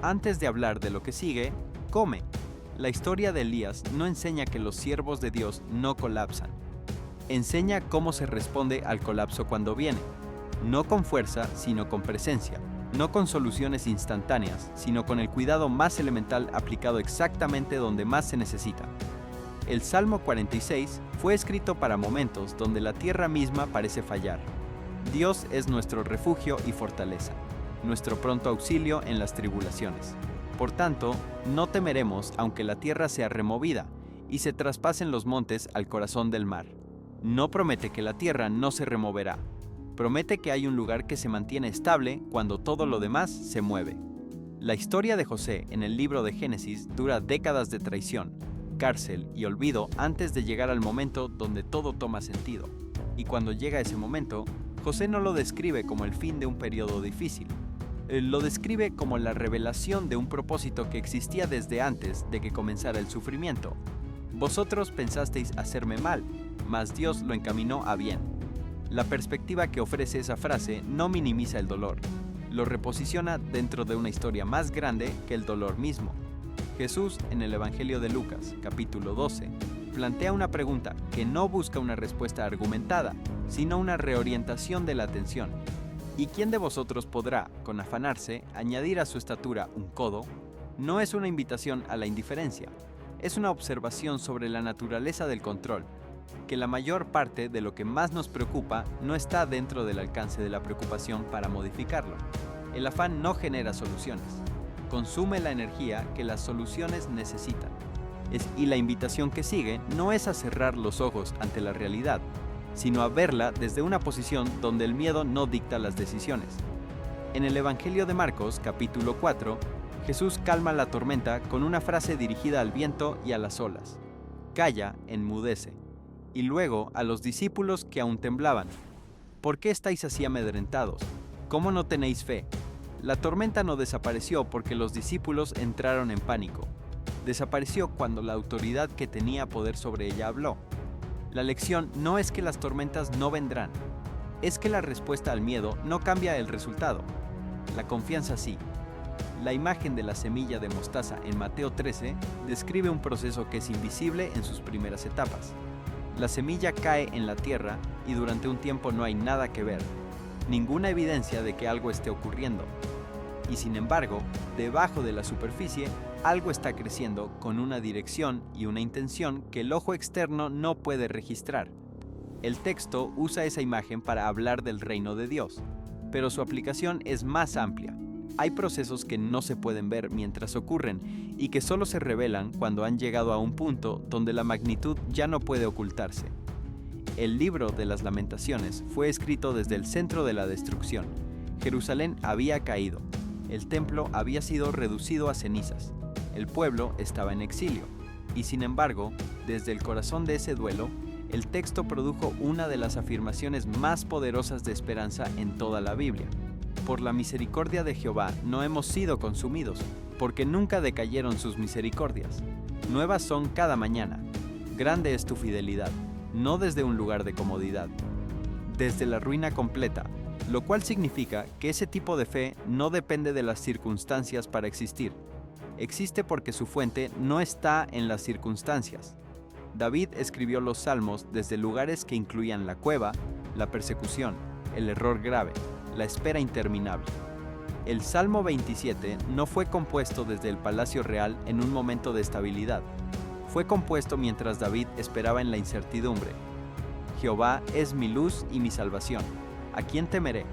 Antes de hablar de lo que sigue, come. La historia de Elías no enseña que los siervos de Dios no colapsan. Enseña cómo se responde al colapso cuando viene, no con fuerza, sino con presencia. No con soluciones instantáneas, sino con el cuidado más elemental aplicado exactamente donde más se necesita. El Salmo 46 fue escrito para momentos donde la tierra misma parece fallar. Dios es nuestro refugio y fortaleza, nuestro pronto auxilio en las tribulaciones. Por tanto, no temeremos aunque la tierra sea removida y se traspasen los montes al corazón del mar. No promete que la tierra no se removerá. Promete que hay un lugar que se mantiene estable cuando todo lo demás se mueve. La historia de José en el libro de Génesis dura décadas de traición, cárcel y olvido antes de llegar al momento donde todo toma sentido. Y cuando llega ese momento, José no lo describe como el fin de un periodo difícil. Él lo describe como la revelación de un propósito que existía desde antes de que comenzara el sufrimiento. Vosotros pensasteis hacerme mal, mas Dios lo encaminó a bien. La perspectiva que ofrece esa frase no minimiza el dolor, lo reposiciona dentro de una historia más grande que el dolor mismo. Jesús, en el Evangelio de Lucas, capítulo 12, plantea una pregunta que no busca una respuesta argumentada, sino una reorientación de la atención. ¿Y quién de vosotros podrá, con afanarse, añadir a su estatura un codo? No es una invitación a la indiferencia, es una observación sobre la naturaleza del control, que la mayor parte de lo que más nos preocupa no está dentro del alcance de la preocupación para modificarlo. El afán no genera soluciones. consume la energía que las soluciones necesitan. Y la invitación que sigue no es a cerrar los ojos ante la realidad, sino a verla desde una posición donde el miedo no dicta las decisiones. En el Evangelio de Marcos, capítulo 4, Jesús calma la tormenta con una frase dirigida al viento y a las olas. Calla, enmudece. Y luego a los discípulos que aún temblaban. ¿Por qué estáis así amedrentados? ¿Cómo no tenéis fe? La tormenta no desapareció porque los discípulos entraron en pánico. Desapareció cuando la autoridad que tenía poder sobre ella habló. La lección no es que las tormentas no vendrán, es que la respuesta al miedo no cambia el resultado. La confianza sí. La imagen de la semilla de mostaza en Mateo 13 describe un proceso que es invisible en sus primeras etapas. La semilla cae en la tierra y durante un tiempo no hay nada que ver, ninguna evidencia de que algo esté ocurriendo. Y sin embargo, debajo de la superficie, algo está creciendo con una dirección y una intención que el ojo externo no puede registrar. El texto usa esa imagen para hablar del reino de Dios, pero su aplicación es más amplia. Hay procesos que no se pueden ver mientras ocurren y que solo se revelan cuando han llegado a un punto donde la magnitud ya no puede ocultarse. El libro de las Lamentaciones fue escrito desde el centro de la destrucción. Jerusalén había caído. El templo había sido reducido a cenizas. El pueblo estaba en exilio. Y sin embargo, desde el corazón de ese duelo, el texto produjo una de las afirmaciones más poderosas de esperanza en toda la Biblia. Por la misericordia de Jehová no hemos sido consumidos, porque nunca decayeron sus misericordias. Nuevas son cada mañana. Grande es tu fidelidad, no desde un lugar de comodidad, desde la ruina completa, lo cual significa que ese tipo de fe no depende de las circunstancias para existir. Existe porque su fuente no está en las circunstancias. David escribió los salmos desde lugares que incluían la cueva, la persecución, el error grave, la espera interminable. El Salmo 27 no fue compuesto desde el palacio real en un momento de estabilidad. Fue compuesto mientras David esperaba en la incertidumbre. Jehová es mi luz y mi salvación. ¿A quién temeré?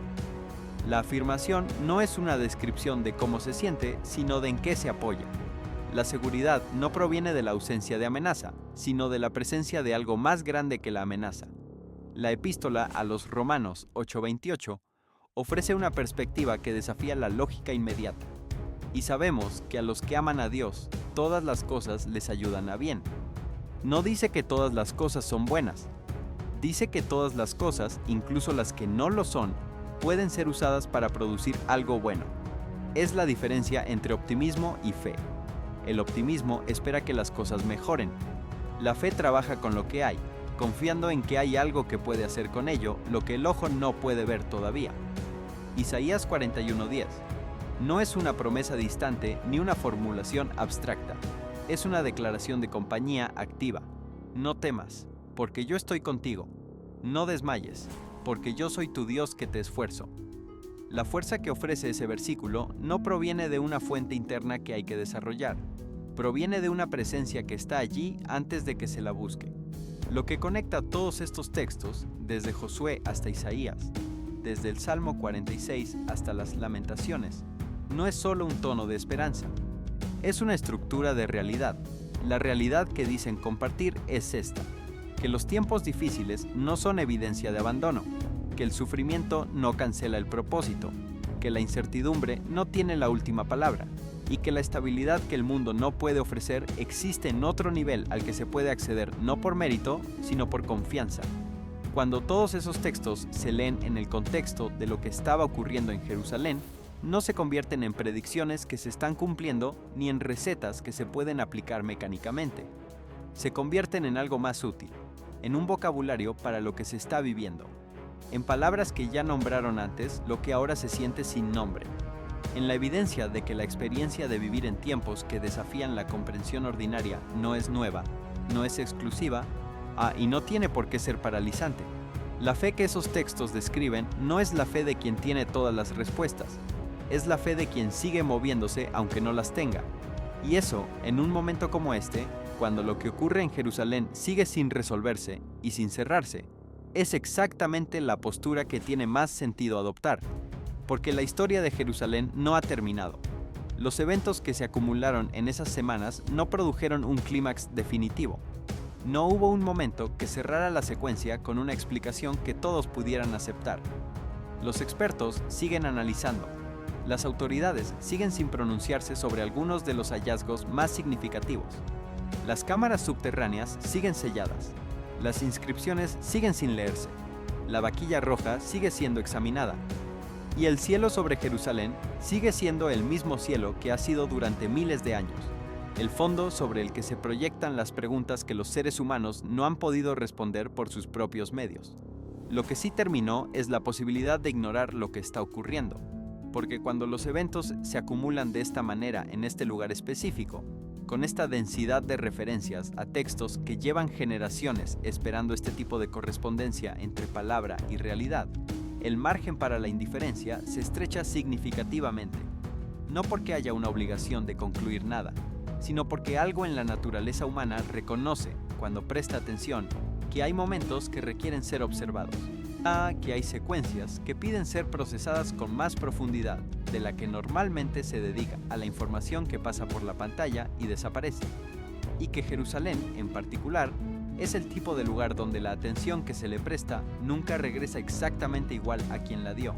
La afirmación no es una descripción de cómo se siente, sino de en qué se apoya. La seguridad no proviene de la ausencia de amenaza, sino de la presencia de algo más grande que la amenaza. La epístola a los Romanos 8:28 ofrece una perspectiva que desafía la lógica inmediata. Y sabemos que a los que aman a Dios, todas las cosas les ayudan a bien. No dice que todas las cosas son buenas. Dice que todas las cosas, incluso las que no lo son, pueden ser usadas para producir algo bueno. Es la diferencia entre optimismo y fe. El optimismo espera que las cosas mejoren. La fe trabaja con lo que hay, confiando en que hay algo que puede hacer con ello lo que el ojo no puede ver todavía. Isaías 41:10. No es una promesa distante ni una formulación abstracta. Es una declaración de compañía activa. No temas, porque yo estoy contigo. No desmayes, porque yo soy tu Dios que te esfuerzo. La fuerza que ofrece ese versículo no proviene de una fuente interna que hay que desarrollar. Proviene de una presencia que está allí antes de que se la busque. Lo que conecta todos estos textos, desde Josué hasta Isaías, desde el Salmo 46 hasta las Lamentaciones, no es solo un tono de esperanza. Es una estructura de realidad. La realidad que dicen compartir es esta: que los tiempos difíciles no son evidencia de abandono, que el sufrimiento no cancela el propósito, que la incertidumbre no tiene la última palabra, y que la estabilidad que el mundo no puede ofrecer existe en otro nivel al que se puede acceder no por mérito, sino por confianza. Cuando todos esos textos se leen en el contexto de lo que estaba ocurriendo en Jerusalén, no se convierten en predicciones que se están cumpliendo ni en recetas que se pueden aplicar mecánicamente. Se convierten en algo más útil, en un vocabulario para lo que se está viviendo, en palabras que ya nombraron antes lo que ahora se siente sin nombre, en la evidencia de que la experiencia de vivir en tiempos que desafían la comprensión ordinaria no es nueva, no es exclusiva, y no tiene por qué ser paralizante. La fe que esos textos describen no es la fe de quien tiene todas las respuestas, es la fe de quien sigue moviéndose aunque no las tenga. Y eso, en un momento como este, cuando lo que ocurre en Jerusalén sigue sin resolverse y sin cerrarse, es exactamente la postura que tiene más sentido adoptar, porque la historia de Jerusalén no ha terminado. Los eventos que se acumularon en esas semanas no produjeron un clímax definitivo. No hubo un momento que cerrara la secuencia con una explicación que todos pudieran aceptar. Los expertos siguen analizando. Las autoridades siguen sin pronunciarse sobre algunos de los hallazgos más significativos. Las cámaras subterráneas siguen selladas. Las inscripciones siguen sin leerse. La vaquilla roja sigue siendo examinada. Y el cielo sobre Jerusalén sigue siendo el mismo cielo que ha sido durante miles de años. El fondo sobre el que se proyectan las preguntas que los seres humanos no han podido responder por sus propios medios. Lo que sí terminó es la posibilidad de ignorar lo que está ocurriendo, porque cuando los eventos se acumulan de esta manera en este lugar específico, con esta densidad de referencias a textos que llevan generaciones esperando este tipo de correspondencia entre palabra y realidad, el margen para la indiferencia se estrecha significativamente, no porque haya una obligación de concluir nada, sino porque algo en la naturaleza humana reconoce, cuando presta atención, que hay momentos que requieren ser observados, que hay secuencias que piden ser procesadas con más profundidad de la que normalmente se dedica a la información que pasa por la pantalla y desaparece, y que Jerusalén, en particular, es el tipo de lugar donde la atención que se le presta nunca regresa exactamente igual a quien la dio.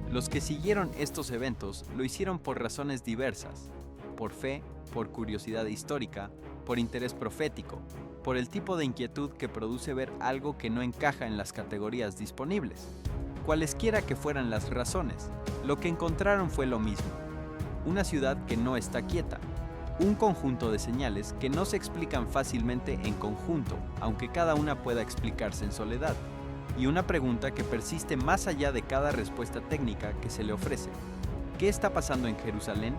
Los que siguieron estos eventos lo hicieron por razones diversas, por fe, por curiosidad histórica, por interés profético, por el tipo de inquietud que produce ver algo que no encaja en las categorías disponibles. Cualesquiera que fueran las razones, lo que encontraron fue lo mismo: una ciudad que no está quieta, un conjunto de señales que no se explican fácilmente en conjunto, aunque cada una pueda explicarse en soledad, y una pregunta que persiste más allá de cada respuesta técnica que se le ofrece. ¿Qué está pasando en Jerusalén?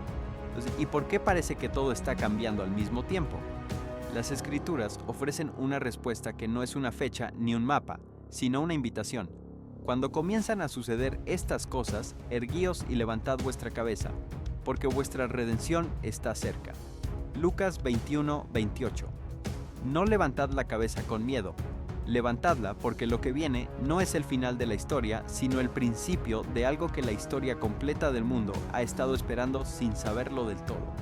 ¿Y por qué parece que todo está cambiando al mismo tiempo? Las escrituras ofrecen una respuesta que no es una fecha ni un mapa, sino una invitación. Cuando comienzan a suceder estas cosas, erguíos y levantad vuestra cabeza, porque vuestra redención está cerca. Lucas 21:28. No levantad la cabeza con miedo, levantadla porque lo que viene no es el final de la historia, sino el principio de algo que la historia completa del mundo ha estado esperando sin saberlo del todo.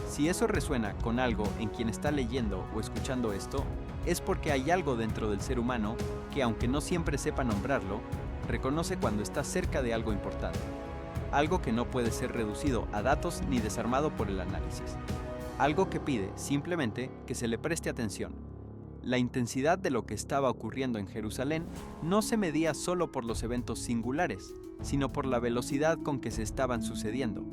Si eso resuena con algo en quien está leyendo o escuchando esto, es porque hay algo dentro del ser humano que, aunque no siempre sepa nombrarlo, reconoce cuando está cerca de algo importante. Algo que no puede ser reducido a datos ni desarmado por el análisis. Algo que pide simplemente que se le preste atención. La intensidad de lo que estaba ocurriendo en Jerusalén no se medía solo por los eventos singulares, sino por la velocidad con que se estaban sucediendo.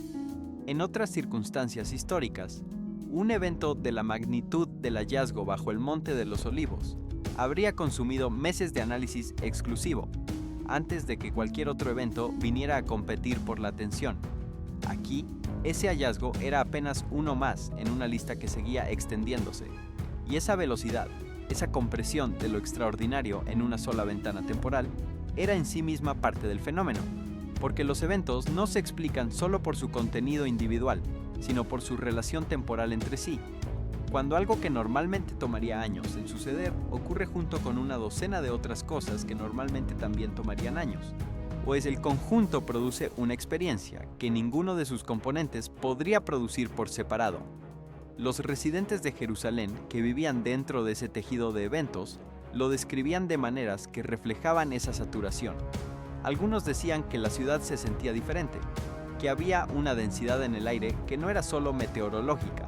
En otras circunstancias históricas, un evento de la magnitud del hallazgo bajo el Monte de los Olivos habría consumido meses de análisis exclusivo, antes de que cualquier otro evento viniera a competir por la atención. Aquí, ese hallazgo era apenas uno más en una lista que seguía extendiéndose, y esa velocidad, esa compresión de lo extraordinario en una sola ventana temporal, era en sí misma parte del fenómeno, porque los eventos no se explican solo por su contenido individual, sino por su relación temporal entre sí. Cuando algo que normalmente tomaría años en suceder ocurre junto con una docena de otras cosas que normalmente también tomarían años, pues el conjunto produce una experiencia que ninguno de sus componentes podría producir por separado. Los residentes de Jerusalén que vivían dentro de ese tejido de eventos lo describían de maneras que reflejaban esa saturación. Algunos decían que la ciudad se sentía diferente, que había una densidad en el aire que no era solo meteorológica.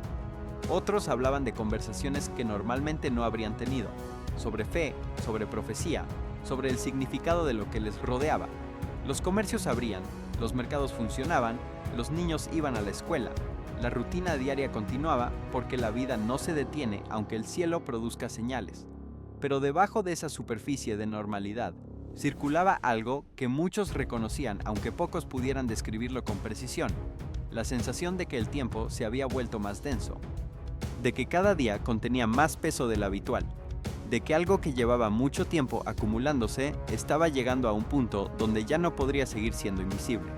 Otros hablaban de conversaciones que normalmente no habrían tenido, sobre fe, sobre profecía, sobre el significado de lo que les rodeaba. Los comercios abrían, los mercados funcionaban, los niños iban a la escuela. La rutina diaria continuaba porque la vida no se detiene aunque el cielo produzca señales. Pero debajo de esa superficie de normalidad, circulaba algo que muchos reconocían aunque pocos pudieran describirlo con precisión: la sensación de que el tiempo se había vuelto más denso, de que cada día contenía más peso del habitual, de que algo que llevaba mucho tiempo acumulándose estaba llegando a un punto donde ya no podría seguir siendo invisible.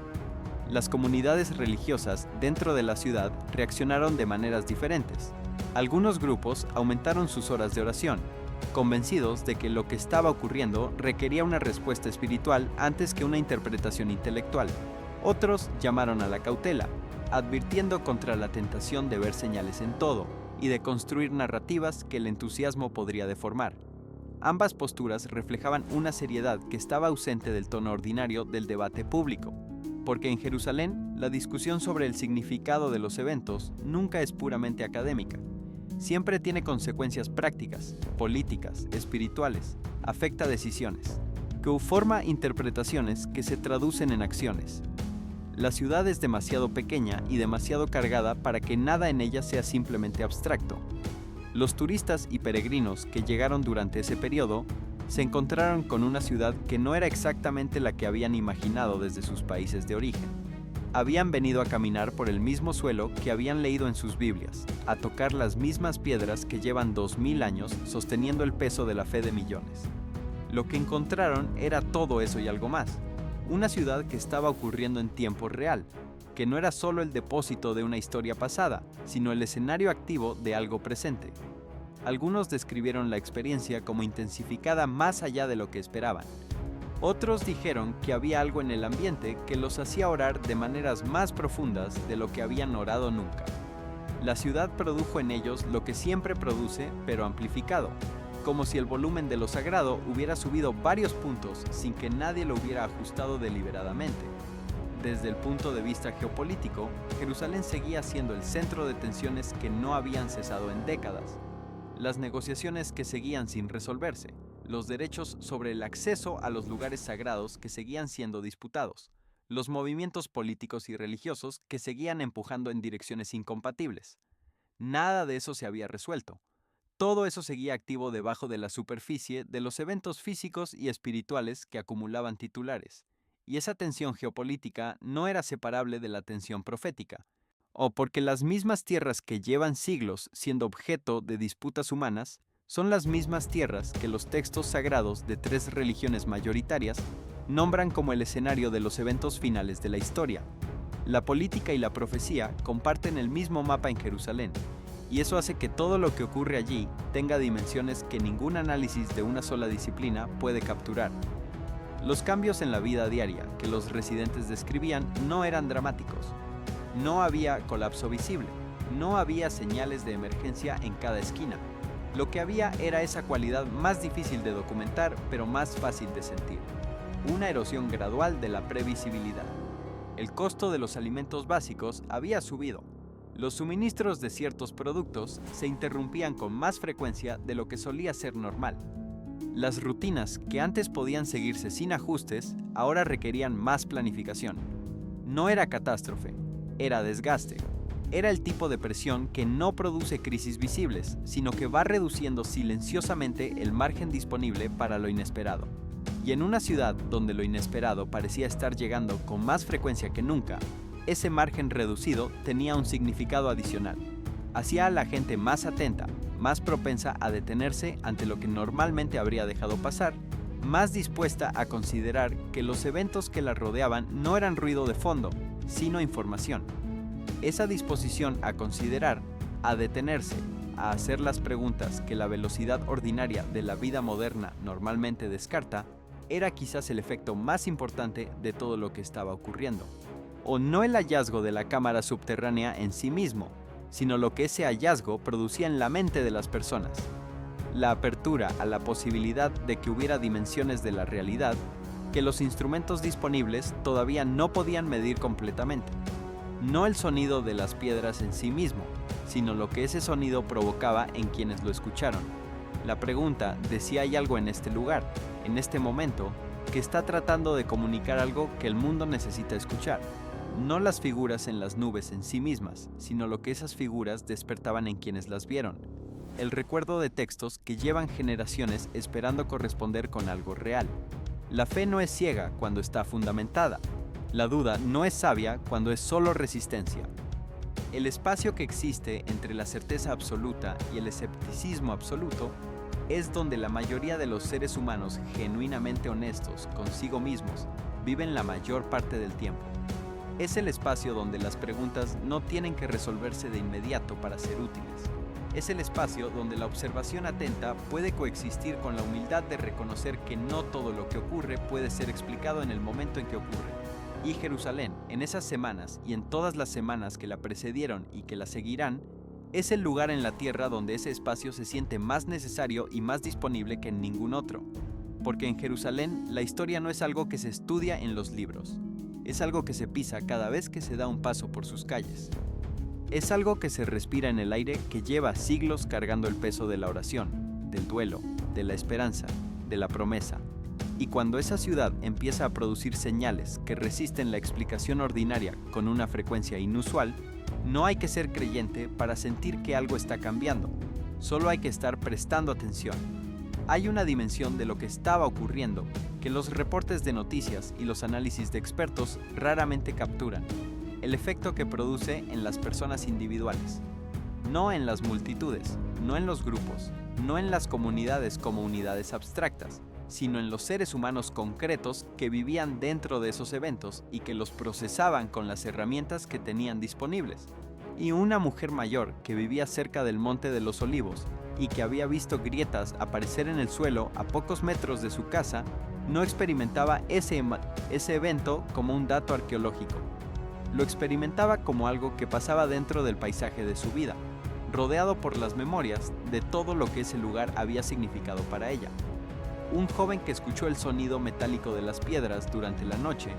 Las comunidades religiosas dentro de la ciudad reaccionaron de maneras diferentes. Algunos grupos aumentaron sus horas de oración, convencidos de que lo que estaba ocurriendo requería una respuesta espiritual antes que una interpretación intelectual. Otros llamaron a la cautela, advirtiendo contra la tentación de ver señales en todo y de construir narrativas que el entusiasmo podría deformar. Ambas posturas reflejaban una seriedad que estaba ausente del tono ordinario del debate público, porque en Jerusalén la discusión sobre el significado de los eventos nunca es puramente académica. Siempre tiene consecuencias prácticas, políticas, espirituales, afecta decisiones, que forma interpretaciones que se traducen en acciones. La ciudad es demasiado pequeña y demasiado cargada para que nada en ella sea simplemente abstracto. Los turistas y peregrinos que llegaron durante ese periodo se encontraron con una ciudad que no era exactamente la que habían imaginado desde sus países de origen. Habían venido a caminar por el mismo suelo que habían leído en sus Biblias, a tocar las mismas piedras que llevan 2000 años sosteniendo el peso de la fe de millones. Lo que encontraron era todo eso y algo más. Una ciudad que estaba ocurriendo en tiempo real, que no era solo el depósito de una historia pasada, sino el escenario activo de algo presente. Algunos describieron la experiencia como intensificada más allá de lo que esperaban. Otros dijeron que había algo en el ambiente que los hacía orar de maneras más profundas de lo que habían orado nunca. La ciudad produjo en ellos lo que siempre produce, pero amplificado, como si el volumen de lo sagrado hubiera subido varios puntos sin que nadie lo hubiera ajustado deliberadamente. Desde el punto de vista geopolítico, Jerusalén seguía siendo el centro de tensiones que no habían cesado en décadas. Las negociaciones que seguían sin resolverse, los derechos sobre el acceso a los lugares sagrados que seguían siendo disputados, los movimientos políticos y religiosos que seguían empujando en direcciones incompatibles. Nada de eso se había resuelto. Todo eso seguía activo debajo de la superficie de los eventos físicos y espirituales que acumulaban titulares. Y esa tensión geopolítica no era separable de la tensión profética, o porque las mismas tierras que llevan siglos siendo objeto de disputas humanas son las mismas tierras que los textos sagrados de 3 religiones mayoritarias nombran como el escenario de los eventos finales de la historia. La política y la profecía comparten el mismo mapa en Jerusalén, y eso hace que todo lo que ocurre allí tenga dimensiones que ningún análisis de una sola disciplina puede capturar. Los cambios en la vida diaria que los residentes describían no eran dramáticos. No había colapso visible, no había señales de emergencia en cada esquina. Lo que había era esa cualidad más difícil de documentar, pero más fácil de sentir. Una erosión gradual de la previsibilidad. El costo de los alimentos básicos había subido. Los suministros de ciertos productos se interrumpían con más frecuencia de lo que solía ser normal. Las rutinas que antes podían seguirse sin ajustes, ahora requerían más planificación. No era catástrofe, era desgaste. Era el tipo de presión que no produce crisis visibles, sino que va reduciendo silenciosamente el margen disponible para lo inesperado. Y en una ciudad donde lo inesperado parecía estar llegando con más frecuencia que nunca, ese margen reducido tenía un significado adicional. Hacía a la gente más atenta, más propensa a detenerse ante lo que normalmente habría dejado pasar, más dispuesta a considerar que los eventos que la rodeaban no eran ruido de fondo, sino información. Esa disposición a considerar, a detenerse, a hacer las preguntas que la velocidad ordinaria de la vida moderna normalmente descarta, era quizás el efecto más importante de todo lo que estaba ocurriendo. O no el hallazgo de la cámara subterránea en sí mismo, sino lo que ese hallazgo producía en la mente de las personas. La apertura a la posibilidad de que hubiera dimensiones de la realidad que los instrumentos disponibles todavía no podían medir completamente. No el sonido de las piedras en sí mismo, sino lo que ese sonido provocaba en quienes lo escucharon. La pregunta de si hay algo en este lugar, en este momento, que está tratando de comunicar algo que el mundo necesita escuchar. No las figuras en las nubes en sí mismas, sino lo que esas figuras despertaban en quienes las vieron. El recuerdo de textos que llevan generaciones esperando corresponder con algo real. La fe no es ciega cuando está fundamentada. La duda no es sabia cuando es solo resistencia. El espacio que existe entre la certeza absoluta y el escepticismo absoluto es donde la mayoría de los seres humanos genuinamente honestos consigo mismos viven la mayor parte del tiempo. Es el espacio donde las preguntas no tienen que resolverse de inmediato para ser útiles. Es el espacio donde la observación atenta puede coexistir con la humildad de reconocer que no todo lo que ocurre puede ser explicado en el momento en que ocurre. Y Jerusalén, en esas semanas y en todas las semanas que la precedieron y que la seguirán, es el lugar en la tierra donde ese espacio se siente más necesario y más disponible que en ningún otro. Porque en Jerusalén la historia no es algo que se estudia en los libros, es algo que se pisa cada vez que se da un paso por sus calles. Es algo que se respira en el aire que lleva siglos cargando el peso de la oración, del duelo, de la esperanza, de la promesa. Y cuando esa ciudad empieza a producir señales que resisten la explicación ordinaria con una frecuencia inusual, no hay que ser creyente para sentir que algo está cambiando, solo hay que estar prestando atención. Hay una dimensión de lo que estaba ocurriendo que los reportes de noticias y los análisis de expertos raramente capturan, el efecto que produce en las personas individuales, no en las multitudes, no en los grupos, no en las comunidades como unidades abstractas, sino en los seres humanos concretos que vivían dentro de esos eventos y que los procesaban con las herramientas que tenían disponibles. Y una mujer mayor que vivía cerca del Monte de los Olivos y que había visto grietas aparecer en el suelo a pocos metros de su casa, no experimentaba ese evento como un dato arqueológico. Lo experimentaba como algo que pasaba dentro del paisaje de su vida, rodeado por las memorias de todo lo que ese lugar había significado para ella. Un joven que escuchó el sonido metálico de las piedras durante la noche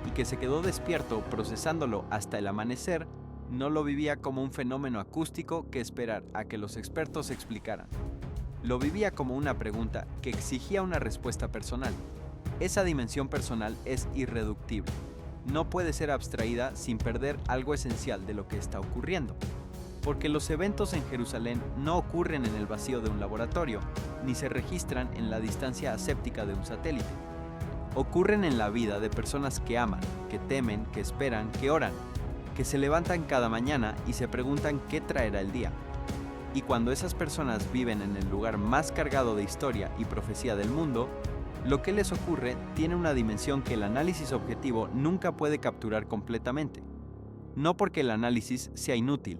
y que se quedó despierto procesándolo hasta el amanecer, no lo vivía como un fenómeno acústico que esperar a que los expertos explicaran. Lo vivía como una pregunta que exigía una respuesta personal. Esa dimensión personal es irreductible. No puede ser abstraída sin perder algo esencial de lo que está ocurriendo. Porque los eventos en Jerusalén no ocurren en el vacío de un laboratorio, ni se registran en la distancia aséptica de un satélite. Ocurren en la vida de personas que aman, que temen, que esperan, que oran, que se levantan cada mañana y se preguntan qué traerá el día. Y cuando esas personas viven en el lugar más cargado de historia y profecía del mundo, lo que les ocurre tiene una dimensión que el análisis objetivo nunca puede capturar completamente. No porque el análisis sea inútil,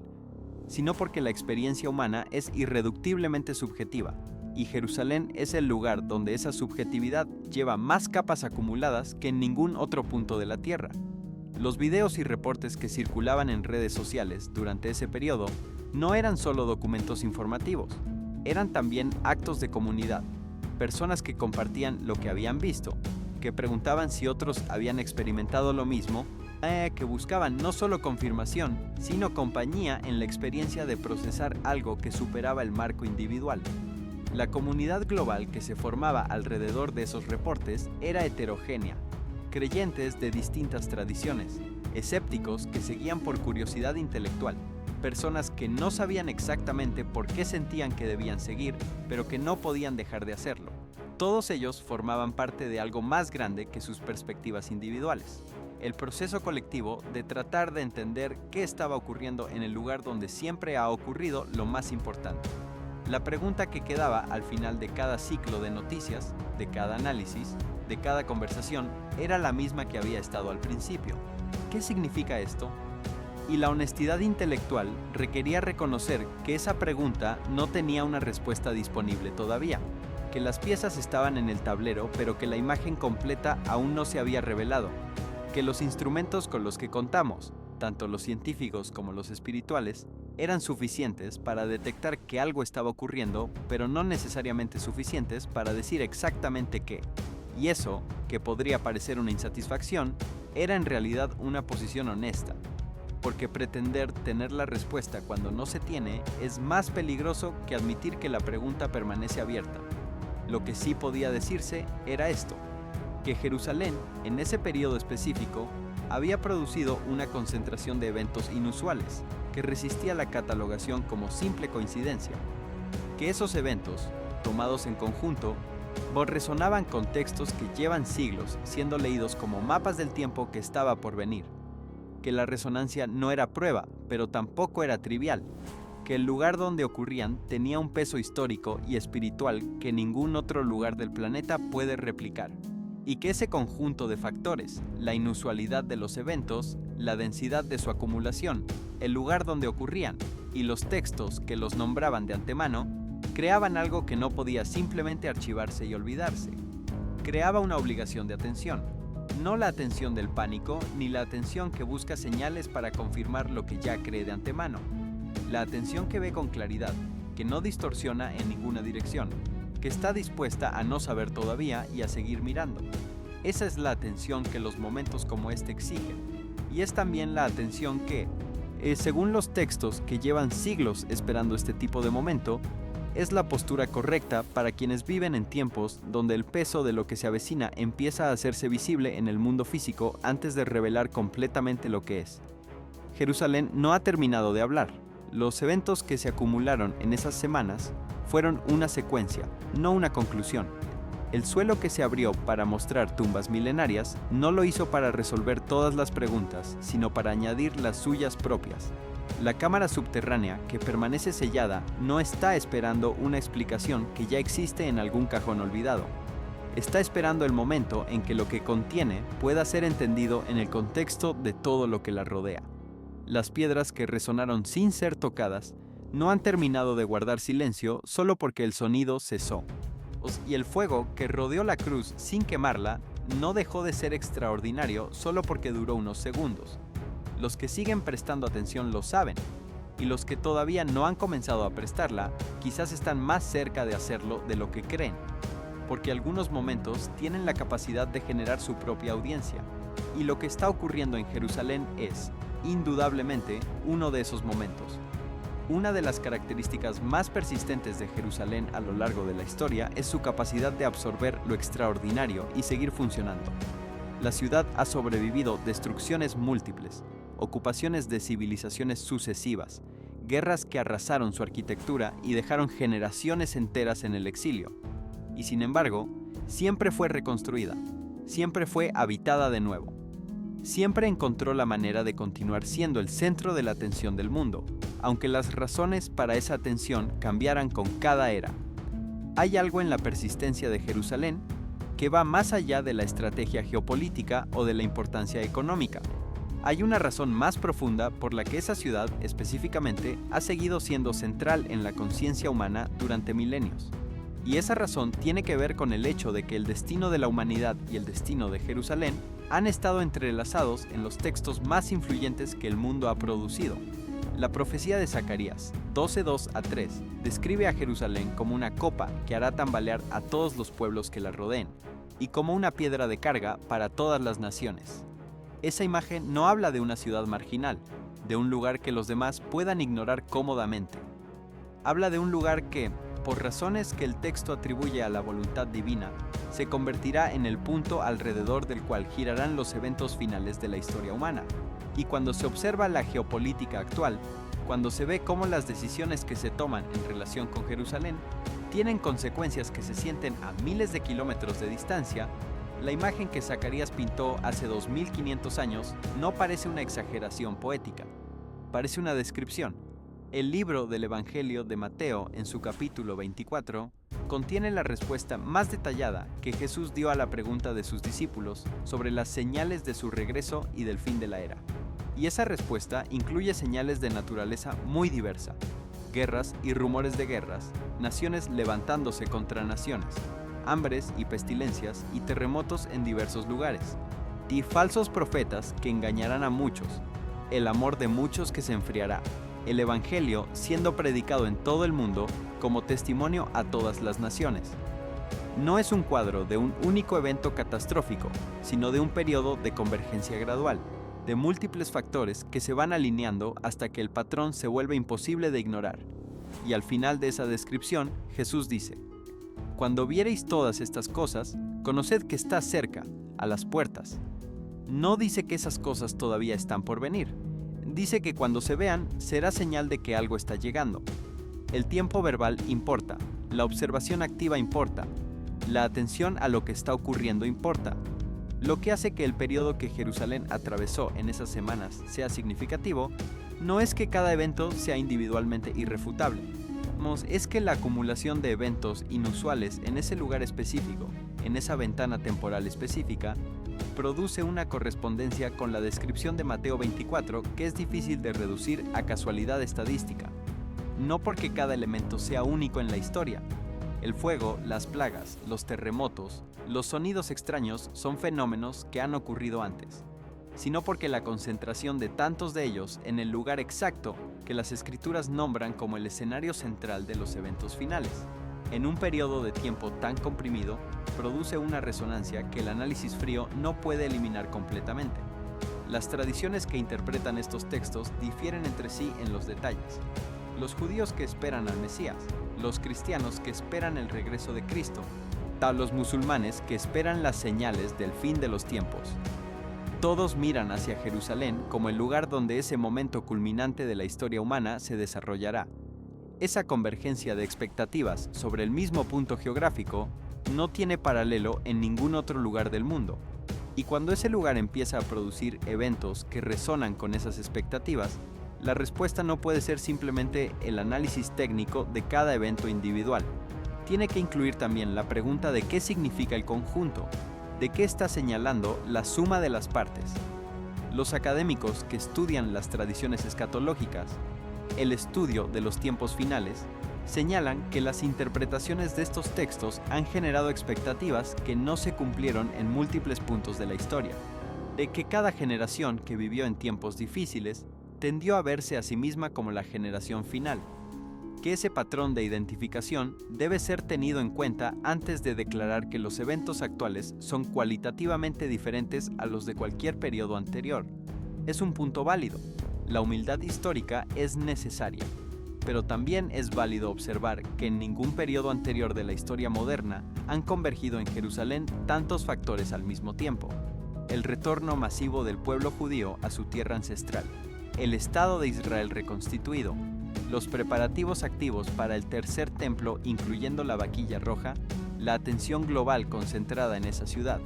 sino porque la experiencia humana es irreductiblemente subjetiva, y Jerusalén es el lugar donde esa subjetividad lleva más capas acumuladas que en ningún otro punto de la Tierra. Los videos y reportes que circulaban en redes sociales durante ese periodo no eran solo documentos informativos, eran también actos de comunidad, personas que compartían lo que habían visto, que preguntaban si otros habían experimentado lo mismo, que buscaban no solo confirmación, sino compañía en la experiencia de procesar algo que superaba el marco individual. La comunidad global que se formaba alrededor de esos reportes era heterogénea, creyentes de distintas tradiciones, escépticos que seguían por curiosidad intelectual, personas que no sabían exactamente por qué sentían que debían seguir, pero que no podían dejar de hacerlo. Todos ellos formaban parte de algo más grande que sus perspectivas individuales. El proceso colectivo de tratar de entender qué estaba ocurriendo en el lugar donde siempre ha ocurrido lo más importante. La pregunta que quedaba al final de cada ciclo de noticias, de cada análisis, de cada conversación, era la misma que había estado al principio. ¿Qué significa esto? Y la honestidad intelectual requería reconocer que esa pregunta no tenía una respuesta disponible todavía, que las piezas estaban en el tablero, pero que la imagen completa aún no se había revelado, que los instrumentos con los que contamos, tanto los científicos como los espirituales, eran suficientes para detectar que algo estaba ocurriendo, pero no necesariamente suficientes para decir exactamente qué. Y eso, que podría parecer una insatisfacción, era en realidad una posición honesta, porque pretender tener la respuesta cuando no se tiene es más peligroso que admitir que la pregunta permanece abierta. Lo que sí podía decirse era esto, que Jerusalén, en ese periodo específico, había producido una concentración de eventos inusuales que resistía la catalogación como simple coincidencia, que esos eventos, tomados en conjunto, resonaban con textos que llevan siglos siendo leídos como mapas del tiempo que estaba por venir, que la resonancia no era prueba, pero tampoco era trivial, que el lugar donde ocurrían tenía un peso histórico y espiritual que ningún otro lugar del planeta puede replicar, y que ese conjunto de factores, la inusualidad de los eventos, la densidad de su acumulación, el lugar donde ocurrían y los textos que los nombraban de antemano, creaban algo que no podía simplemente archivarse y olvidarse. Creaba una obligación de atención, No la atención del pánico, ni la atención que busca señales para confirmar lo que ya cree de antemano. La atención que ve con claridad, que no distorsiona en ninguna dirección, que está dispuesta a no saber todavía y a seguir mirando. Esa es la atención que los momentos como este exigen. Y es también la atención que, según los textos que llevan siglos esperando este tipo de momento, es la postura correcta para quienes viven en tiempos donde el peso de lo que se avecina empieza a hacerse visible en el mundo físico antes de revelar completamente lo que es. Jerusalén no ha terminado de hablar. Los eventos que se acumularon en esas semanas fueron una secuencia, no una conclusión. El suelo que se abrió para mostrar tumbas milenarias no lo hizo para resolver todas las preguntas, sino para añadir las suyas propias. La cámara subterránea, que permanece sellada, no está esperando una explicación que ya existe en algún cajón olvidado. Está esperando el momento en que lo que contiene pueda ser entendido en el contexto de todo lo que la rodea. Las piedras que resonaron sin ser tocadas no han terminado de guardar silencio solo porque el sonido cesó. Y el fuego que rodeó la cruz sin quemarla no dejó de ser extraordinario solo porque duró unos segundos. Los que siguen prestando atención lo saben, y los que todavía no han comenzado a prestarla, quizás están más cerca de hacerlo de lo que creen, porque algunos momentos tienen la capacidad de generar su propia audiencia, y lo que está ocurriendo en Jerusalén es, indudablemente, uno de esos momentos. Una de las características más persistentes de Jerusalén a lo largo de la historia es su capacidad de absorber lo extraordinario y seguir funcionando. La ciudad ha sobrevivido destrucciones múltiples, ocupaciones de civilizaciones sucesivas, guerras que arrasaron su arquitectura y dejaron generaciones enteras en el exilio. Y sin embargo, siempre fue reconstruida, siempre fue habitada de nuevo. Siempre encontró la manera de continuar siendo el centro de la atención del mundo, aunque las razones para esa atención cambiaran con cada era. Hay algo en la persistencia de Jerusalén que va más allá de la estrategia geopolítica o de la importancia económica. Hay una razón más profunda por la que esa ciudad, específicamente, ha seguido siendo central en la conciencia humana durante milenios. Y esa razón tiene que ver con el hecho de que el destino de la humanidad y el destino de Jerusalén han estado entrelazados en los textos más influyentes que el mundo ha producido. La profecía de Zacarías, 12:2-3, describe a Jerusalén como una copa que hará tambalear a todos los pueblos que la rodeen, y como una piedra de carga para todas las naciones. Esa imagen no habla de una ciudad marginal, de un lugar que los demás puedan ignorar cómodamente. Habla de un lugar que, por razones que el texto atribuye a la voluntad divina, se convertirá en el punto alrededor del cual girarán los eventos finales de la historia humana. Y cuando se observa la geopolítica actual, cuando se ve cómo las decisiones que se toman en relación con Jerusalén tienen consecuencias que se sienten a miles de kilómetros de distancia, la imagen que Zacarías pintó hace 2500 años no parece una exageración poética, parece una descripción. El libro del Evangelio de Mateo, en su capítulo 24, contiene la respuesta más detallada que Jesús dio a la pregunta de sus discípulos sobre las señales de su regreso y del fin de la era. Y esa respuesta incluye señales de naturaleza muy diversa: guerras y rumores de guerras, naciones levantándose contra naciones, hambres y pestilencias y terremotos en diversos lugares, y falsos profetas que engañarán a muchos, el amor de muchos que se enfriará, el Evangelio siendo predicado en todo el mundo como testimonio a todas las naciones. No es un cuadro de un único evento catastrófico, sino de un periodo de convergencia gradual, de múltiples factores que se van alineando hasta que el patrón se vuelve imposible de ignorar. Y al final de esa descripción, Jesús dice: «Cuando viereis todas estas cosas, conoced que está cerca, a las puertas». No dice que esas cosas todavía están por venir. Dice que cuando se vean, será señal de que algo está llegando. El tiempo verbal importa, la observación activa importa, la atención a lo que está ocurriendo importa. Lo que hace que el periodo que Jerusalén atravesó en esas semanas sea significativo no es que cada evento sea individualmente irrefutable. Es que la acumulación de eventos inusuales en ese lugar específico, en esa ventana temporal específica, produce una correspondencia con la descripción de Mateo 24 que es difícil de reducir a casualidad estadística. No porque cada elemento sea único en la historia. El fuego, las plagas, los terremotos, Los sonidos extraños son fenómenos que han ocurrido antes, sino porque la concentración de tantos de ellos en el lugar exacto que las escrituras nombran como el escenario central de los eventos finales, en un periodo de tiempo tan comprimido, produce una resonancia que el análisis frío no puede eliminar completamente. Las tradiciones que interpretan estos textos difieren entre sí en los detalles. Los judíos que esperan al Mesías, los cristianos que esperan el regreso de Cristo, los musulmanes que esperan las señales del fin de los tiempos. Todos miran hacia Jerusalén como el lugar donde ese momento culminante de la historia humana se desarrollará. Esa convergencia de expectativas sobre el mismo punto geográfico no tiene paralelo en ningún otro lugar del mundo. Y cuando ese lugar empieza a producir eventos que resonan con esas expectativas, la respuesta no puede ser simplemente el análisis técnico de cada evento individual. Tiene que incluir también la pregunta de qué significa el conjunto, de qué está señalando la suma de las partes. Los académicos que estudian las tradiciones escatológicas, el estudio de los tiempos finales, señalan que las interpretaciones de estos textos han generado expectativas que no se cumplieron en múltiples puntos de la historia, de que cada generación que vivió en tiempos difíciles tendió a verse a sí misma como la generación final, que ese patrón de identificación debe ser tenido en cuenta antes de declarar que los eventos actuales son cualitativamente diferentes a los de cualquier periodo anterior. Es un punto válido. La humildad histórica es necesaria, pero también es válido observar que en ningún periodo anterior de la historia moderna han convergido en Jerusalén tantos factores al mismo tiempo. El retorno masivo del pueblo judío a su tierra ancestral, el Estado de Israel reconstituido, los preparativos activos para el tercer templo incluyendo la vaquilla roja, la atención global concentrada en esa ciudad,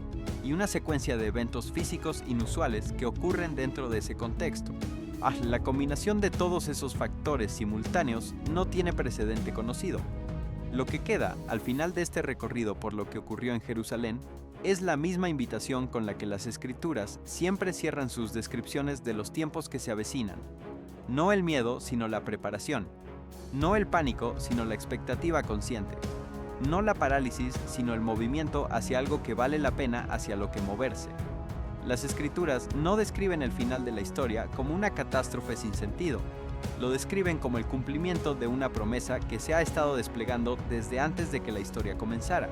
y una secuencia de eventos físicos inusuales que ocurren dentro de ese contexto. La combinación de todos esos factores simultáneos no tiene precedente conocido. Lo que queda al final de este recorrido por lo que ocurrió en Jerusalén es la misma invitación con la que las escrituras siempre cierran sus descripciones de los tiempos que se avecinan. No el miedo, sino la preparación. No el pánico, sino la expectativa consciente. No la parálisis, sino el movimiento hacia algo que vale la pena, hacia lo que moverse. Las escrituras no describen el final de la historia como una catástrofe sin sentido. Lo describen como el cumplimiento de una promesa que se ha estado desplegando desde antes de que la historia comenzara.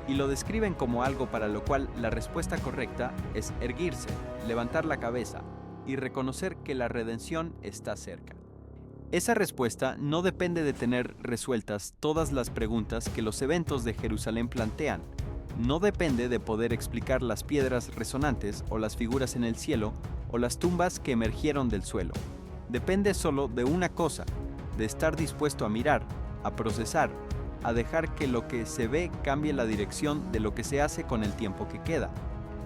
Y lo describen como algo para lo cual la respuesta correcta es erguirse, levantar la cabeza y reconocer que la redención está cerca. Esa respuesta no depende de tener resueltas todas las preguntas que los eventos de Jerusalén plantean. No depende de poder explicar las piedras resonantes o las figuras en el cielo o las tumbas que emergieron del suelo. Depende solo de una cosa, de estar dispuesto a mirar, a procesar, a dejar que lo que se ve cambie la dirección de lo que se hace con el tiempo que queda.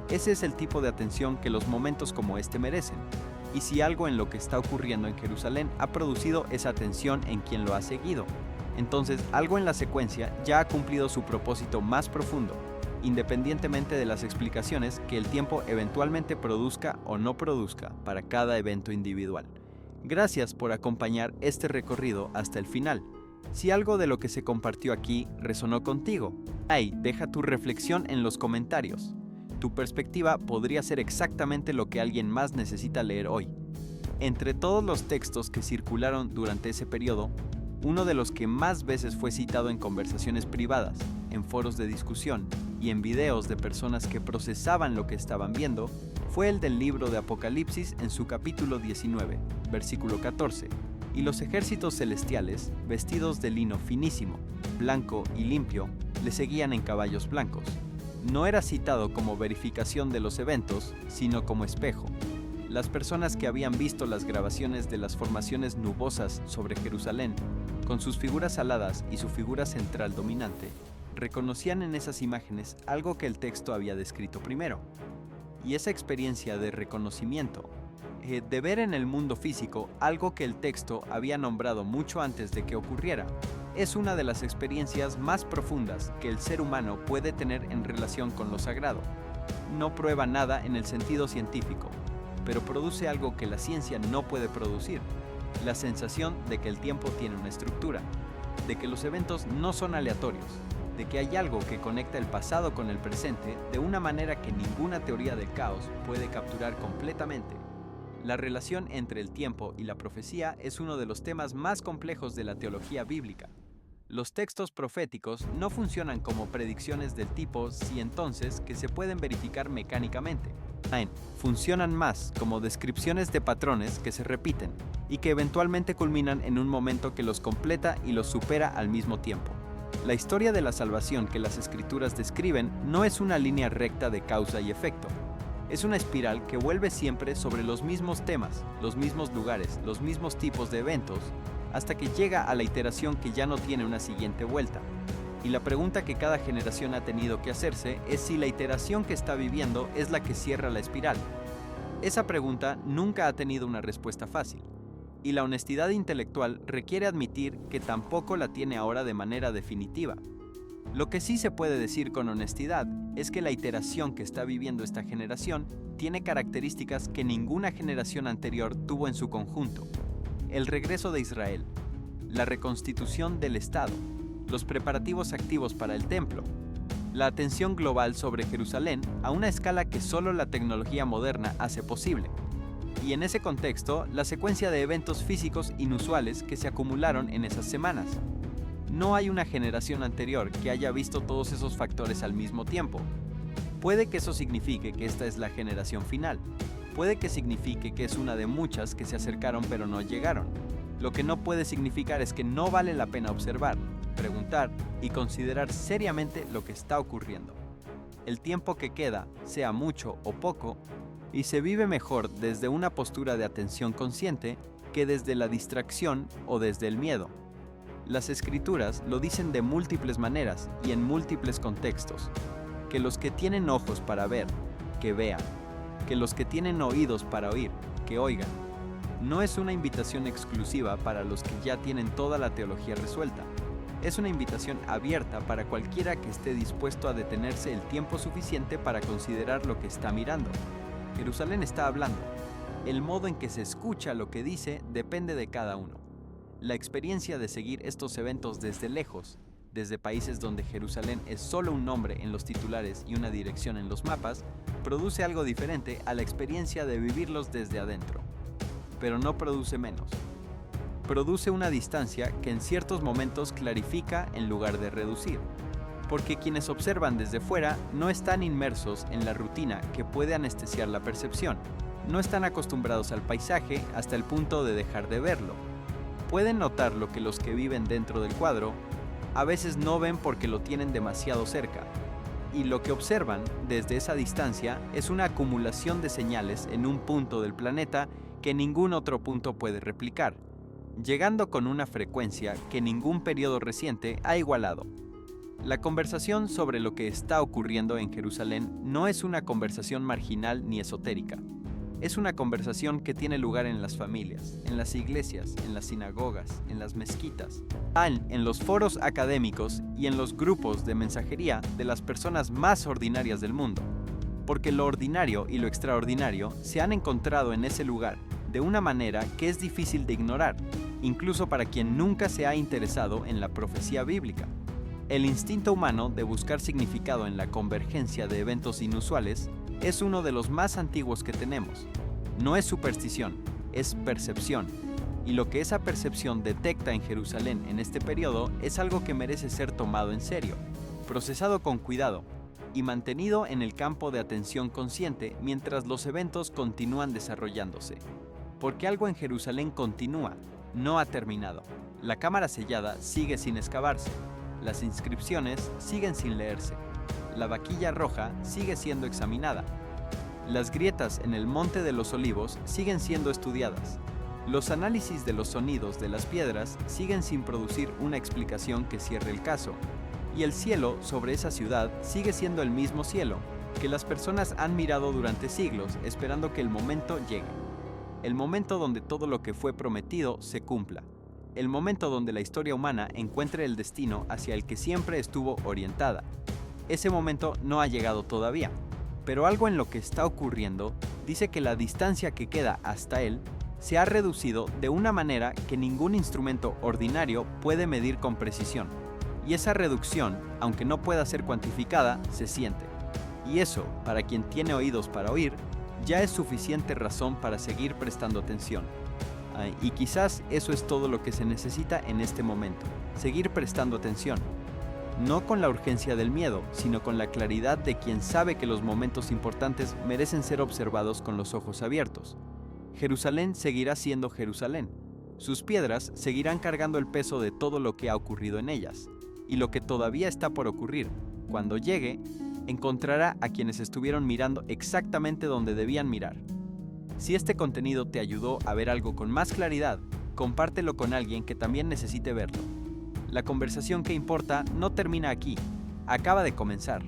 Ese es el tipo de atención que los momentos como este merecen. Y si algo en lo que está ocurriendo en Jerusalén ha producido esa atención en quien lo ha seguido, entonces algo en la secuencia ya ha cumplido su propósito más profundo, independientemente de las explicaciones que el tiempo eventualmente produzca o no produzca para cada evento individual. Gracias por acompañar este recorrido hasta el final. Si algo de lo que se compartió aquí resonó contigo, deja tu reflexión en los comentarios. Tu perspectiva podría ser exactamente lo que alguien más necesita leer hoy. Entre todos los textos que circularon durante ese periodo, uno de los que más veces fue citado en conversaciones privadas, en foros de discusión y en videos de personas que procesaban lo que estaban viendo, fue el del libro de Apocalipsis en su capítulo 19, versículo 14. Y los ejércitos celestiales, vestidos de lino finísimo, blanco y limpio, le seguían en caballos blancos. No era citado como verificación de los eventos, sino como espejo. Las personas que habían visto las grabaciones de las formaciones nubosas sobre Jerusalén, con sus figuras aladas y su figura central dominante, reconocían en esas imágenes algo que el texto había descrito primero. Y esa experiencia de reconocimiento, de ver en el mundo físico algo que el texto había nombrado mucho antes de que ocurriera, es una de las experiencias más profundas que el ser humano puede tener en relación con lo sagrado. No prueba nada en el sentido científico, pero produce algo que la ciencia no puede producir: la sensación de que el tiempo tiene una estructura, de que los eventos no son aleatorios, de que hay algo que conecta el pasado con el presente de una manera que ninguna teoría del caos puede capturar completamente. La relación entre el tiempo y la profecía es uno de los temas más complejos de la teología bíblica. Los textos proféticos no funcionan como predicciones del tipo sí entonces que se pueden verificar mecánicamente. Funcionan más como descripciones de patrones que se repiten y que eventualmente culminan en un momento que los completa y los supera al mismo tiempo. La historia de la salvación que las Escrituras describen no es una línea recta de causa y efecto. Es una espiral que vuelve siempre sobre los mismos temas, los mismos lugares, los mismos tipos de eventos, hasta que llega a la iteración que ya no tiene una siguiente vuelta. Y la pregunta que cada generación ha tenido que hacerse es si la iteración que está viviendo es la que cierra la espiral. Esa pregunta nunca ha tenido una respuesta fácil, y la honestidad intelectual requiere admitir que tampoco la tiene ahora de manera definitiva. Lo que sí se puede decir con honestidad es que la iteración que está viviendo esta generación tiene características que ninguna generación anterior tuvo en su conjunto. El regreso de Israel, la reconstitución del Estado, los preparativos activos para el templo, la atención global sobre Jerusalén a una escala que solo la tecnología moderna hace posible. Y en ese contexto, la secuencia de eventos físicos inusuales que se acumularon en esas semanas. No hay una generación anterior que haya visto todos esos factores al mismo tiempo. Puede que eso signifique que esta es la generación final. Puede que signifique que es una de muchas que se acercaron pero no llegaron. Lo que no puede significar es que no vale la pena observar, preguntar y considerar seriamente lo que está ocurriendo. El tiempo que queda, sea mucho o poco, y se vive mejor desde una postura de atención consciente que desde la distracción o desde el miedo. Las Escrituras lo dicen de múltiples maneras y en múltiples contextos. Que los que tienen ojos para ver, que vean. Que los que tienen oídos para oír, que oigan. No es una invitación exclusiva para los que ya tienen toda la teología resuelta. Es una invitación abierta para cualquiera que esté dispuesto a detenerse el tiempo suficiente para considerar lo que está mirando. Jerusalén está hablando. El modo en que se escucha lo que dice depende de cada uno. La experiencia de seguir estos eventos desde lejos, desde países donde Jerusalén es solo un nombre en los titulares y una dirección en los mapas, produce algo diferente a la experiencia de vivirlos desde adentro. Pero no produce menos. Produce una distancia que en ciertos momentos clarifica en lugar de reducir. Porque quienes observan desde fuera no están inmersos en la rutina que puede anestesiar la percepción. No están acostumbrados al paisaje hasta el punto de dejar de verlo. Pueden notar lo que los que viven dentro del cuadro a veces no ven porque lo tienen demasiado cerca. Y lo que observan desde esa distancia es una acumulación de señales en un punto del planeta que ningún otro punto puede replicar, llegando con una frecuencia que ningún periodo reciente ha igualado. La conversación sobre lo que está ocurriendo en Jerusalén no es una conversación marginal ni esotérica. Es una conversación que tiene lugar en las familias, en las iglesias, en las sinagogas, en las mezquitas, en los foros académicos y en los grupos de mensajería de las personas más ordinarias del mundo. Porque lo ordinario y lo extraordinario se han encontrado en ese lugar de una manera que es difícil de ignorar, incluso para quien nunca se ha interesado en la profecía bíblica. El instinto humano de buscar significado en la convergencia de eventos inusuales es uno de los más antiguos que tenemos. No es superstición, es percepción. Y lo que esa percepción detecta en Jerusalén en este periodo es algo que merece ser tomado en serio, procesado con cuidado y mantenido en el campo de atención consciente mientras los eventos continúan desarrollándose. Porque algo en Jerusalén continúa, no ha terminado. La cámara sellada sigue sin excavarse. Las inscripciones siguen sin leerse. La vaquilla roja sigue siendo examinada. Las grietas en el Monte de los Olivos siguen siendo estudiadas. Los análisis de los sonidos de las piedras siguen sin producir una explicación que cierre el caso. Y el cielo sobre esa ciudad sigue siendo el mismo cielo que las personas han mirado durante siglos esperando que el momento llegue. El momento donde todo lo que fue prometido se cumpla. El momento donde la historia humana encuentre el destino hacia el que siempre estuvo orientada. Ese momento no ha llegado todavía, pero algo en lo que está ocurriendo dice que la distancia que queda hasta él se ha reducido de una manera que ningún instrumento ordinario puede medir con precisión. Y esa reducción, aunque no pueda ser cuantificada, se siente. Y eso, para quien tiene oídos para oír, ya es suficiente razón para seguir prestando atención. Y quizás eso es todo lo que se necesita en este momento, seguir prestando atención. No con la urgencia del miedo, sino con la claridad de quien sabe que los momentos importantes merecen ser observados con los ojos abiertos. Jerusalén seguirá siendo Jerusalén. Sus piedras seguirán cargando el peso de todo lo que ha ocurrido en ellas. Y lo que todavía está por ocurrir, cuando llegue, encontrará a quienes estuvieron mirando exactamente donde debían mirar. Si este contenido te ayudó a ver algo con más claridad, compártelo con alguien que también necesite verlo. La conversación que importa no termina aquí, acaba de comenzar.